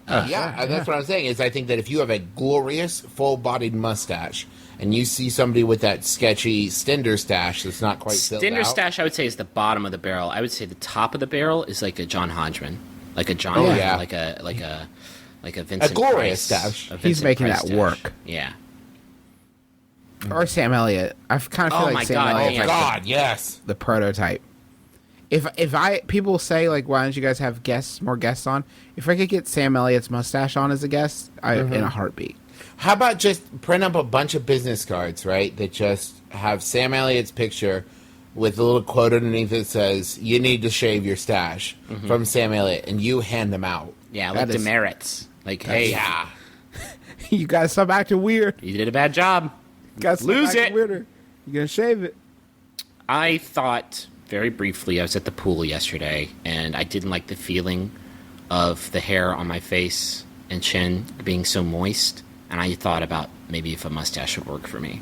Yeah, that's what I'm saying, is I think that if you have a glorious, full-bodied mustache, and you see somebody with that sketchy Stinder stash that's not quite filled Stinder out... stash, I would say, is the bottom of the barrel. I would say the top of the barrel is like a John Hodgman. Like a John, yeah. like a Vincent A glorious Price. stash. A He's Vincent making Price that stash. work. Yeah. Or Sam Elliott. I kind of feel Oh like my Sam God, Elliott's yeah. like God, yes. the prototype. People say, like, why don't you guys have more guests on? If I could get Sam Elliott's mustache on as a guest, in a heartbeat. How about just print up a bunch of business cards, right, that just have Sam Elliott's picture with a little quote underneath that says, you need to shave your stash from Sam Elliott, and you hand them out. Yeah, like That is- demerits. Like, hey, Yeah. You guys stop acting weird. you did a bad job. You guys stop Lose acting it. weirder. You're gonna shave it. I thought very briefly, I was at the pool yesterday, and I didn't like the feeling of the hair on my face and chin being so moist, and I thought about maybe if a mustache would work for me.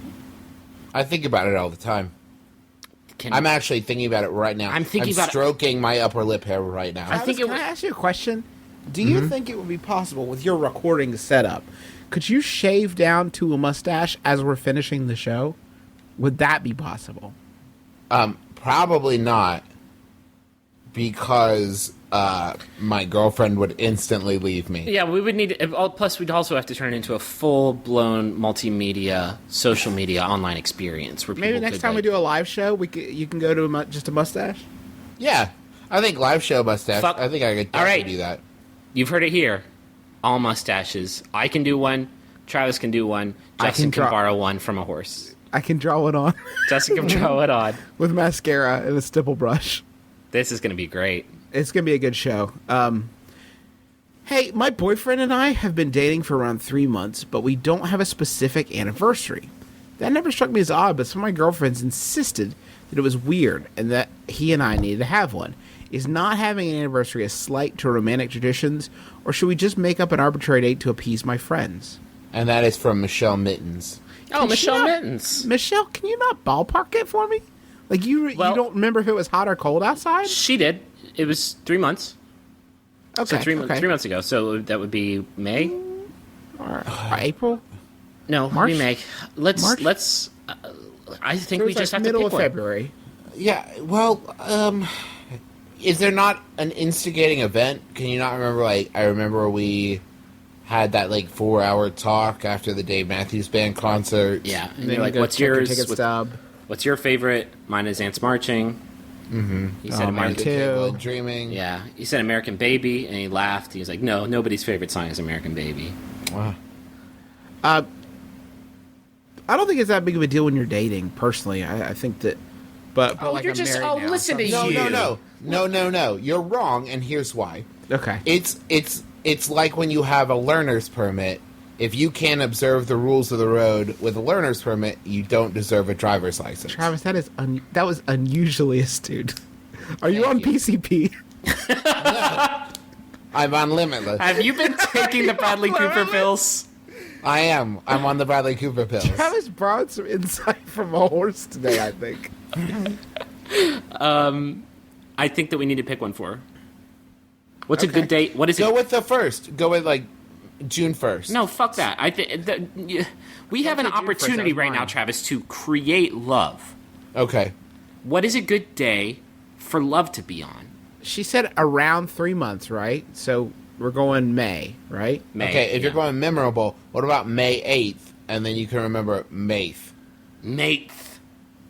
I think about it all the time. I'm actually thinking about it right now. I'm thinking about it- stroking my upper lip hair right now. Can I ask you a question? Do you think it would be possible with your recording setup? Could you shave down to a mustache as we're finishing the show? Would that be possible? Probably not, because my girlfriend would instantly leave me. Yeah, we would need. Plus, we'd also have to turn it into a full-blown multimedia, social media, online experience. Where Maybe people next could, time we like- do a live show, you can go to just a mustache. Yeah, I think live show mustache. Fuck. I think I could All right. definitely do that. You've heard it here. All mustaches. I can do one. Travis can do one. I Justin can can draw- borrow one from a horse. I can draw it on Justin can draw it on. with mascara and a stipple brush. This is going to be great. It's gonna be a good show. Hey, my boyfriend and I have been dating for around 3 months, but we don't have a specific anniversary. That never struck me as odd, but some of my girlfriends insisted that it was weird and that he and I needed to have one. Is not having an anniversary a slight to romantic traditions, or should we just make up an arbitrary date to appease my friends? And that is from Michelle Mittens. Oh, Michelle not- Mittens. Michelle, can you not ballpark it for me? Like, you Well- don't remember if it was hot or cold outside? She did. It was 3 months. Okay, So 3 okay. months ago. So that would be May? Or April? No, March? we May. Let's. I think It we was just like have to middle pick of one. February. Yeah, well, is there not an instigating event? Can you not remember, like, I remember we had that, like, 4-hour talk after the Dave Matthews Band concert. Yeah, and Then you're you like, go "What's check your yours? ticket stub. What's your favorite?" Mine is Ants Marching. Mm-hmm. He said Oh, mine American. too. Dreaming. Yeah, he said American Baby, and he laughed. He was like, "No, nobody's favorite song is American Baby." Wow. I don't think it's that big of a deal when you're dating, personally. I think that... But like, you're I'm just- married oh, now, listen so- to No, you. no. You're wrong, and here's why. Okay. It's like when you have a learner's permit. If you can't observe the rules of the road with a learner's permit, you don't deserve a driver's license. Travis, that was unusually astute. Are you Thank on you. PCP? I'm on Limitless. Have you been taking the Bradley Cooper pills? I am. I'm on the Bradley Cooper pills. Travis brought some insight from a horse today, I think. I think that we need to pick one for her. What's a good date? What is Go it? with the first. Go with, like, June 1st. No, fuck that. We have an say June 1st, opportunity that was right now, mine. Travis, to create love. Okay. What is a good day for love to be on? She said around 3 months, right? So we're going May, right? May. Okay, if you're yeah. going memorable, what about May 8th? And then you can remember Mayth. May.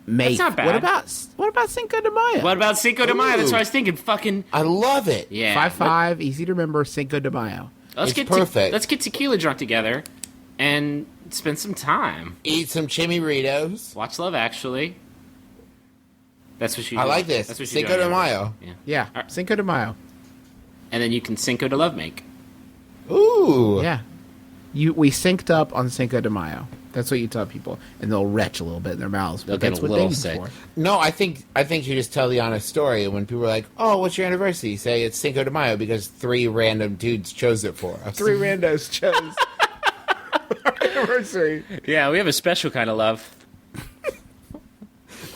May. not bad. What about Cinco de Mayo? What about Cinco de Mayo? That's Ooh. what I was thinking. Fucking I love it. yeah. 5-5, easy to remember, Cinco de Mayo. Let's It's get perfect. let's get tequila drunk together and spend some time. Eat some chimiritos. Watch Love Actually. That's what you do. I like this. That's what you Cinco do. de Mayo. Yeah. Yeah, Alright. Cinco de Mayo. And then you can Cinco de Love Make. Ooh. Yeah. We synced up on Cinco de Mayo. That's what you tell people. And they'll retch a little bit in their mouths. They'll But get that's a what little dating's sick. for. No, I think you just tell the honest story, and when people are like, "Oh, what's your anniversary?" Say it's Cinco de Mayo because 3 random dudes chose it for us. 3 randos chose our anniversary. Yeah, we have a special kind of love.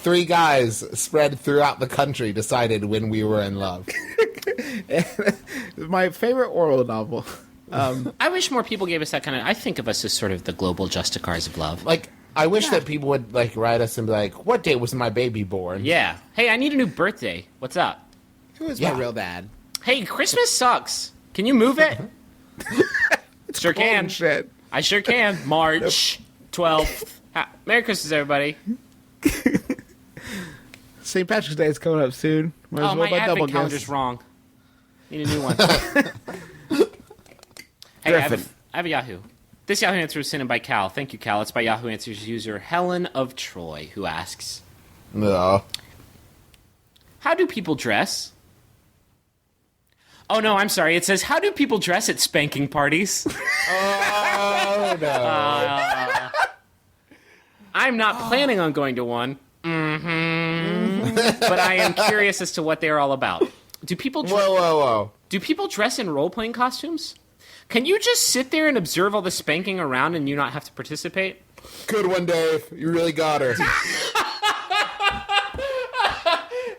three guys spread throughout the country decided when we were in love. My favorite oral novel. I wish more people gave us that kind of... I think of us as sort of the global Justicars of love. Like, I wish that people would, like, write us and be like, what day was my baby born? Yeah. Hey, I need a new birthday. What's up? Who is my real dad? Hey, Christmas sucks. Can you move it? Sure can. Shit. I sure can. March 12th. Merry Christmas, everybody. St. Patrick's Day is coming up soon. Might as Oh, well my buy double advent calendar's guess. wrong. Need a new one. Hey, I have a Yahoo. This Yahoo answer was sent in by Cal. Thank you, Cal. It's by Yahoo Answers user Helen of Troy, who asks, No. how do people dress? Oh, no, I'm sorry. It says, how do people dress at spanking parties? Oh, no. I'm not planning on going to one. But I am curious as to what they are all about. Do people Whoa. Do people dress in role-playing costumes? Can you just sit there and observe all the spanking around and you not have to participate? Good one, Dave. You really got her.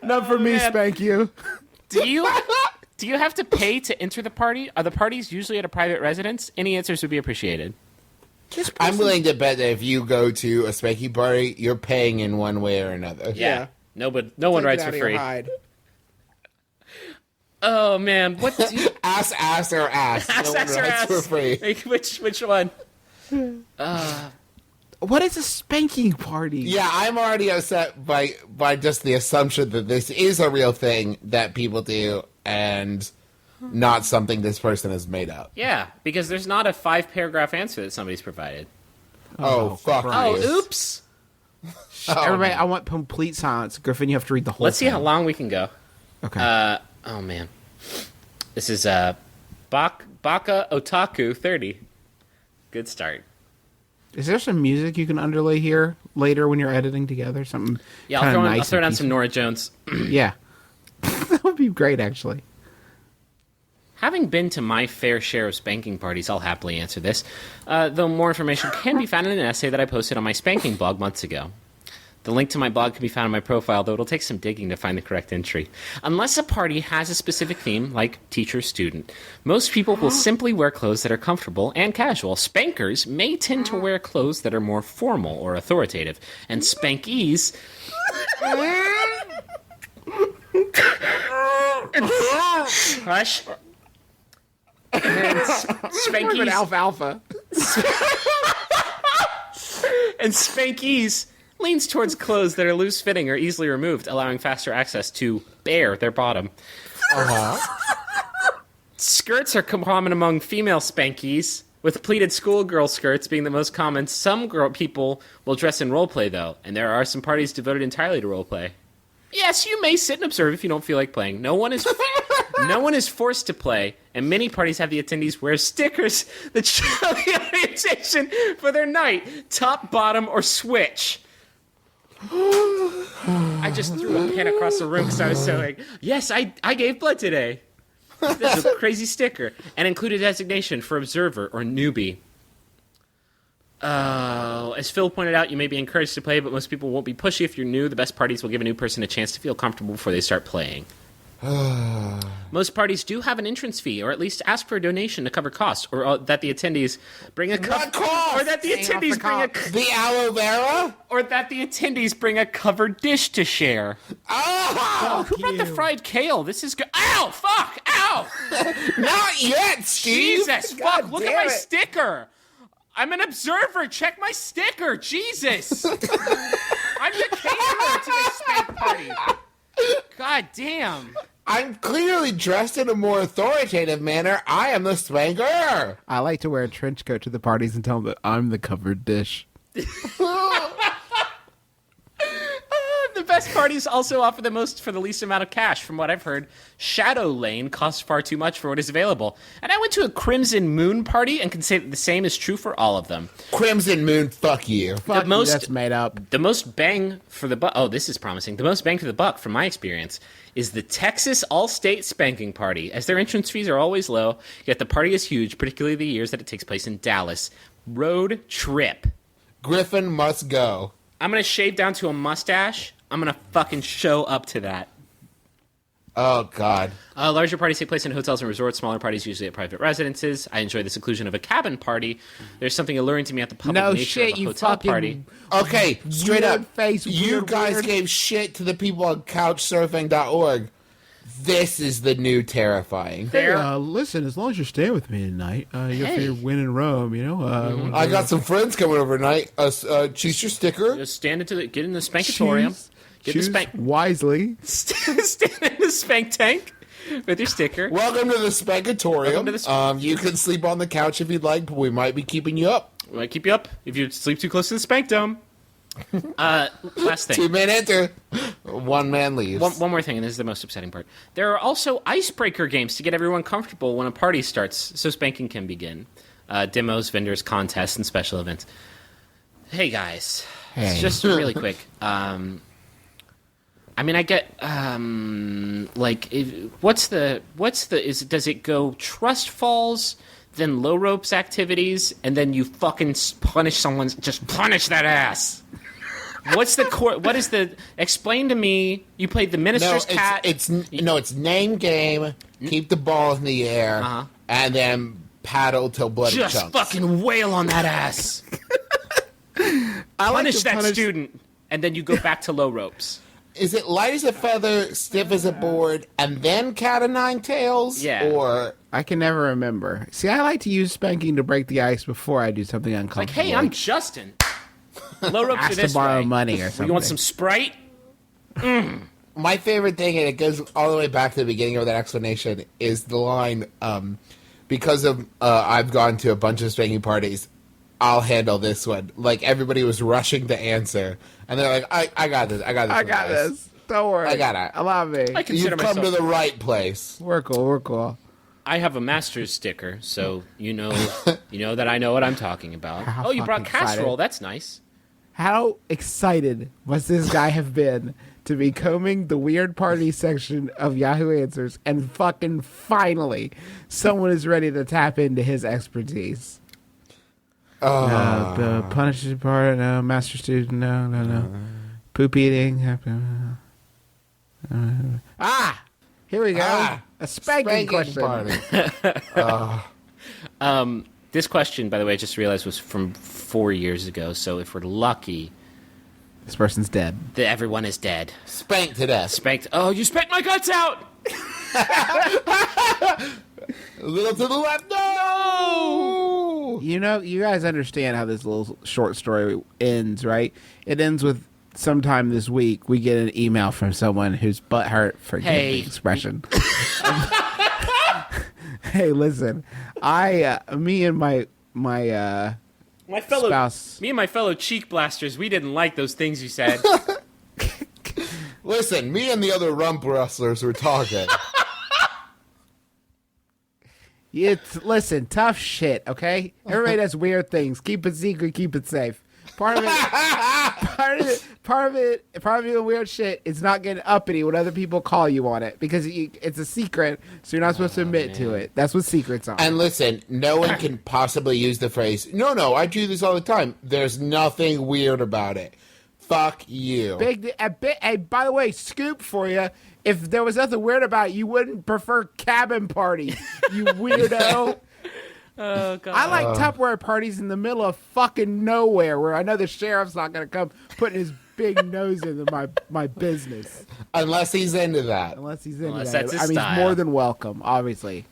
Not for me, man. spank you. Do you have to pay to enter the party? Are the parties usually at a private residence? Any answers would be appreciated. I'm willing to bet that if you go to a spanky party, you're paying in one way or another. Yeah. No one rides for free. Oh man, what? Ass or ass. Ass, No one ass, or rides ass. for free. Like, which one? What is a spanking party? Yeah, I'm already upset by just the assumption that this is a real thing that people do and not something this person has made up. Yeah, because there's not a 5-paragraph answer that somebody's provided. Oh, fuck. Oh, you. oops. Everybody, I want complete silence. Griffin, you have to read the whole Let's see thing. how long we can go. Okay. Oh man, this is Baka Otaku 30. Good start. Is there some music you can underlay here later when you're editing together? Something Yeah, kinda I'll nice throw and down some peaceful? Nora Jones. Yeah. That would be great, actually. Having been to my fair share of spanking parties, I'll happily answer this. Though more information can be found in an essay that I posted on my spanking blog months ago. The link to my blog can be found in my profile, though it'll take some digging to find the correct entry. Unless a party has a specific theme, like teacher-student, most people will simply wear clothes that are comfortable and casual. Spankers may tend to wear clothes that are more formal or authoritative, and spankees... Hush. And spankees... Alfalfa. And spankees leans towards clothes that are loose-fitting or easily removed, allowing faster access to bare their bottom. Skirts are common among female spankies, with pleated schoolgirl skirts being the most common. Some people will dress in roleplay, though, and there are some parties devoted entirely to roleplay. Yes, you may sit and observe if you don't feel like playing. No one is forced to play, and many parties have the attendees wear stickers that show the orientation for their night, top, bottom, or switch. I just threw a pen across the room because I was so like, yes, I gave blood today. That's a crazy sticker. And include a designation for observer or newbie. As Phil pointed out, you may be encouraged to play, but most people won't be pushy if you're new. The best parties will give a new person a chance to feel comfortable before they start playing. Most parties do have an entrance fee, or at least ask for a donation to cover costs, or that the attendees bring a What cost? or that the attendees bring a The aloe vera? or that the attendees bring a covered dish to share. Oh! Who brought the fried kale? This is good. Ow! Fuck! Ow! Not yet, Steve! Jesus! Fuck! Look at damn my it. sticker. I'm an observer. Check my sticker. Jesus! I'm the caterer to this spank party. God damn. I'm clearly dressed in a more authoritative manner. I am the spanker! I like to wear a trench coat to the parties and tell them that I'm the covered dish. The best parties also offer the most for the least amount of cash. From what I've heard, Shadow Lane costs far too much for what is available. And I went to a Crimson Moon party and can say that the same is true for all of them. Crimson Moon, fuck you. Fuck you, most- that's made up. The most bang for the buck... Oh, this is promising. The most bang for the buck, from my experience, is the Texas All-State Spanking Party. As their entrance fees are always low, yet the party is huge, particularly the years that it takes place in Dallas. Road trip. Griffin must go. I'm going to shave down to a mustache. I'm gonna fucking show up to that. Oh, God. Larger parties take place in hotels and resorts. Smaller parties usually at private residences. I enjoy the seclusion of a cabin party. There's something alluring to me at the public No nature shit, of a you hotel fucking party. Okay, straight weird up. face, You weird, guys weird. gave shit to the people on Couchsurfing.org. This is the new terrifying. Hey, listen, as long as you're staying with me tonight, you're winning Rome, you know? I got some friends coming over tonight. Choose your sticker. Just stand get in the spankatorium. Get choose the spank. wisely. Stand in the spank tank with your sticker. Welcome to the Spankatorium. Welcome to the you can sleep on the couch if you'd like, but we might be keeping you up. We might keep you up if you sleep too close to the spank dome. Last thing. 2 men enter, 1 man leaves. One more thing, and this is the most upsetting part. There are also icebreaker games to get everyone comfortable when a party starts, so spanking can begin. Demos, vendors, contests, and special events. Hey guys, just really quick. I mean, I get does it go trust falls, then low ropes activities, and then you fucking punish someone's just punish that ass? What's the core? What is the? Explain to me. You played the minister's cat. It's name game. Keep the ball in the air, and then paddle till bloody just chunks. fucking wail on that ass. Punish that student, and then you go back to low ropes. Is it light as a feather, stiff as a board, and then cat o' nine tails? Yeah. Or I can never remember. See, I like to use spanking to break the ice before I do something uncomfortable. Like, hey, I'm Justin. Low ropes are ask this to borrow way. money or something. You want some Sprite? my favorite thing, and it goes all the way back to the beginning of that explanation, is the line, because of I've gone to a bunch of spanking parties, I'll handle this one. Like, everybody was rushing to answer, and they're like, I got this. I got this. Don't worry. I got it. Allow me. I consider You've come myself. to the right place. We're cool. I have a master's sticker, so you know that I know what I'm talking about. How Oh, you brought fucking excited. casserole. That's nice. How excited must this guy have been to be combing the weird party section of Yahoo Answers, and fucking finally someone is ready to tap into his expertise. The punishment part, no. Master student, no. Poop eating. Here we go. A spanking question. Party. This question, by the way, I just realized was from 4 years ago. So if we're lucky, This person's dead. everyone is dead. Spanked to death. Spanked. Oh, you spanked my guts out. A little to the left. No! You know, you guys understand how this little short story ends, right? It ends with sometime this week we get an email from someone who's butthurt, forgive Hey. the expression. Hey, listen, me and my fellow spouse. Me and my fellow cheek blasters, we didn't like those things you said. Listen, me and the other rump wrestlers were talking. Listen, tough shit, okay? Everybody does weird things. Keep it secret, keep it safe. Part of it, weird shit is not getting uppity when other people call you on it, because it's a secret, so you're not supposed to admit to it. That's what secrets are. And listen, no one can possibly use the phrase, no, I do this all the time. There's nothing weird about it. Fuck you. Hey, by the way, scoop for you. If there was nothing weird about it, you wouldn't prefer cabin parties, you weirdo. Oh god. I like Tupperware parties in the middle of fucking nowhere, where I know the sheriff's not going to come putting his big nose into my business. Unless he's into that. Unless he's into Unless that. that's his I mean, style. he's more than welcome, obviously.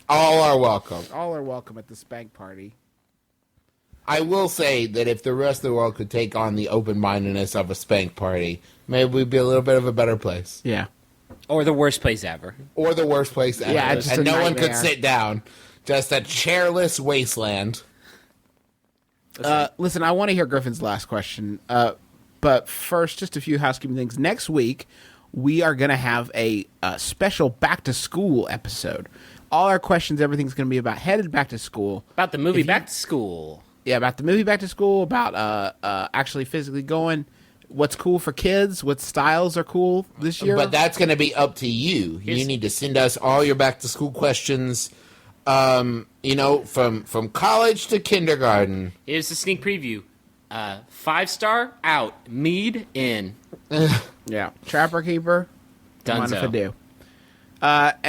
All are welcome. All are welcome at the spank party. I will say that if the rest of the world could take on the open-mindedness of a spank party, maybe we'd be a little bit of a better place. Yeah. Or the worst place ever. Or the worst place ever. Yeah, just and a no one nightmare. could sit down. Just a chairless wasteland. Listen, I want to hear Griffin's last question. But first, just a few housekeeping things. Next week, we are going to have a special back-to-school episode. All our questions, everything's going to be headed back to school. About the movie Back to School. Yeah, about the movie Back to School, about actually physically going, what's cool for kids, what styles are cool this year. But that's going to be up to you. You need to send us all your back-to-school questions, from college to kindergarten. Here's the sneak preview. 5-star out, Mead in. Yeah. Trapper Keeper. Mind if I Dunzo.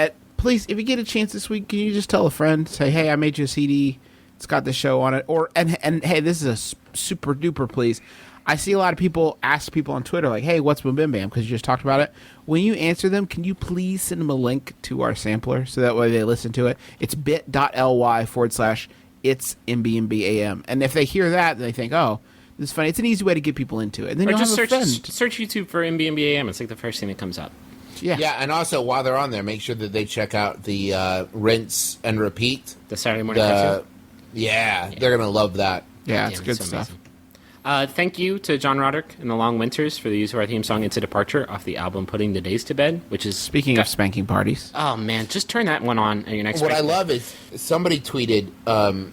do. Please, if you get a chance this week, can you just tell a friend, say, hey, I made you a CD. It's got the show on it. And hey, this is a super duper please. I see a lot of people ask people on Twitter, like, hey, what's MBMBaM? Because you just talked about it. When you answer them, can you please send them a link to our sampler so that way they listen to it? It's bit.ly/it's MBMBaM. And if they hear that, they think, oh, this is funny. It's an easy way to get people into it. And then Or you'll just have a friend. search YouTube for MBMBaM. It's like the first thing that comes up. Yeah. Yeah, and also while they're on there, make sure that they check out the rinse and repeat. The Saturday morning cartoon. Yeah, they're gonna love that. Yeah, it's Damn, good so stuff. amazing. Thank you to John Roderick and the Long Winters for the use of our theme song "Into Departure" off the album "Putting the Days to Bed," which is Speaking of spanking parties. Oh man, just turn that one on at your next. What I break. love is somebody tweeted,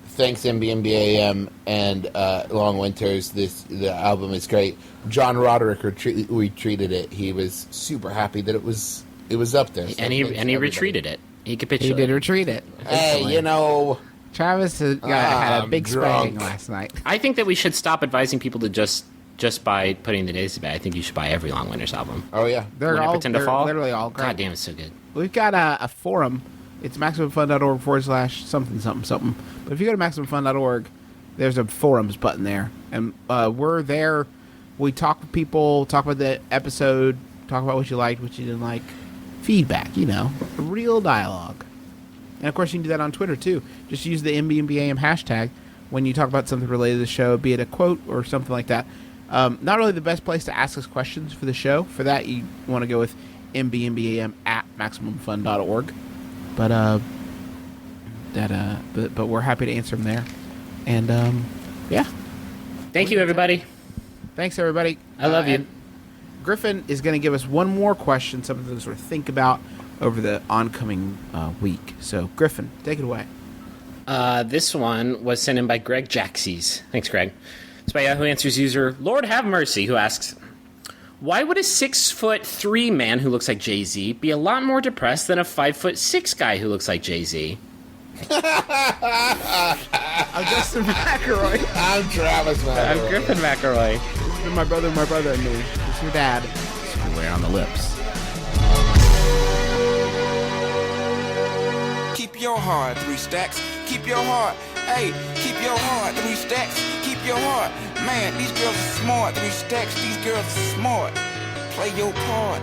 "Thanks MBMBaM and Long Winters. The album is great." John Roderick retweeted it. He was super happy that it was up there. So and he thanks, everybody. retreated it. He He capitulated. did retreat it. Hey, you know, Travis had a I'm big spanking drunk. last night. I think that we should stop advising people to just buy "Putting the Days to Bed." I think you should buy every Long Winters album. oh yeah, They're When I all Pretend to they're Fall. literally all great. God damn, it's so good. We've got a forum. It's maximumfun.org/something. But if you go to maximumfun.org, there's a forums button there. And we're there. We talk with people, talk about the episode, talk about what you liked, what you didn't like. Feedback, real dialogue. And of course, you can do that on Twitter too. Just use the MBMBaM hashtag when you talk about something related to the show, be it a quote or something like that. Not really the best place to ask us questions for the show. For that, you want to go with MBMBaM at MaximumFun.org. But we're happy to answer them there. And yeah, Thank you, everybody. thanks everybody. I love you. and Griffin is going to give us one more question, something to sort of think about over the oncoming week. So Griffin, take it away. This one was sent in by Greg Jaxies. Thanks, Greg. It's by Yahoo Answers user Lord Have Mercy, who asks, why would a 6'3" man who looks like Jay-Z be a lot more depressed than a 5'6" guy who looks like Jay-Z? I'm Justin McElroy. I'm Travis, man. I'm Griffin McElroy. This is my brother and me. This is your dad. Square on the lips. Keep your heart, 3 stacks. Keep your heart. Hey, keep your heart, 3 stacks. Keep your heart. Man, these girls are smart, 3 stacks. These girls are smart. Play your part.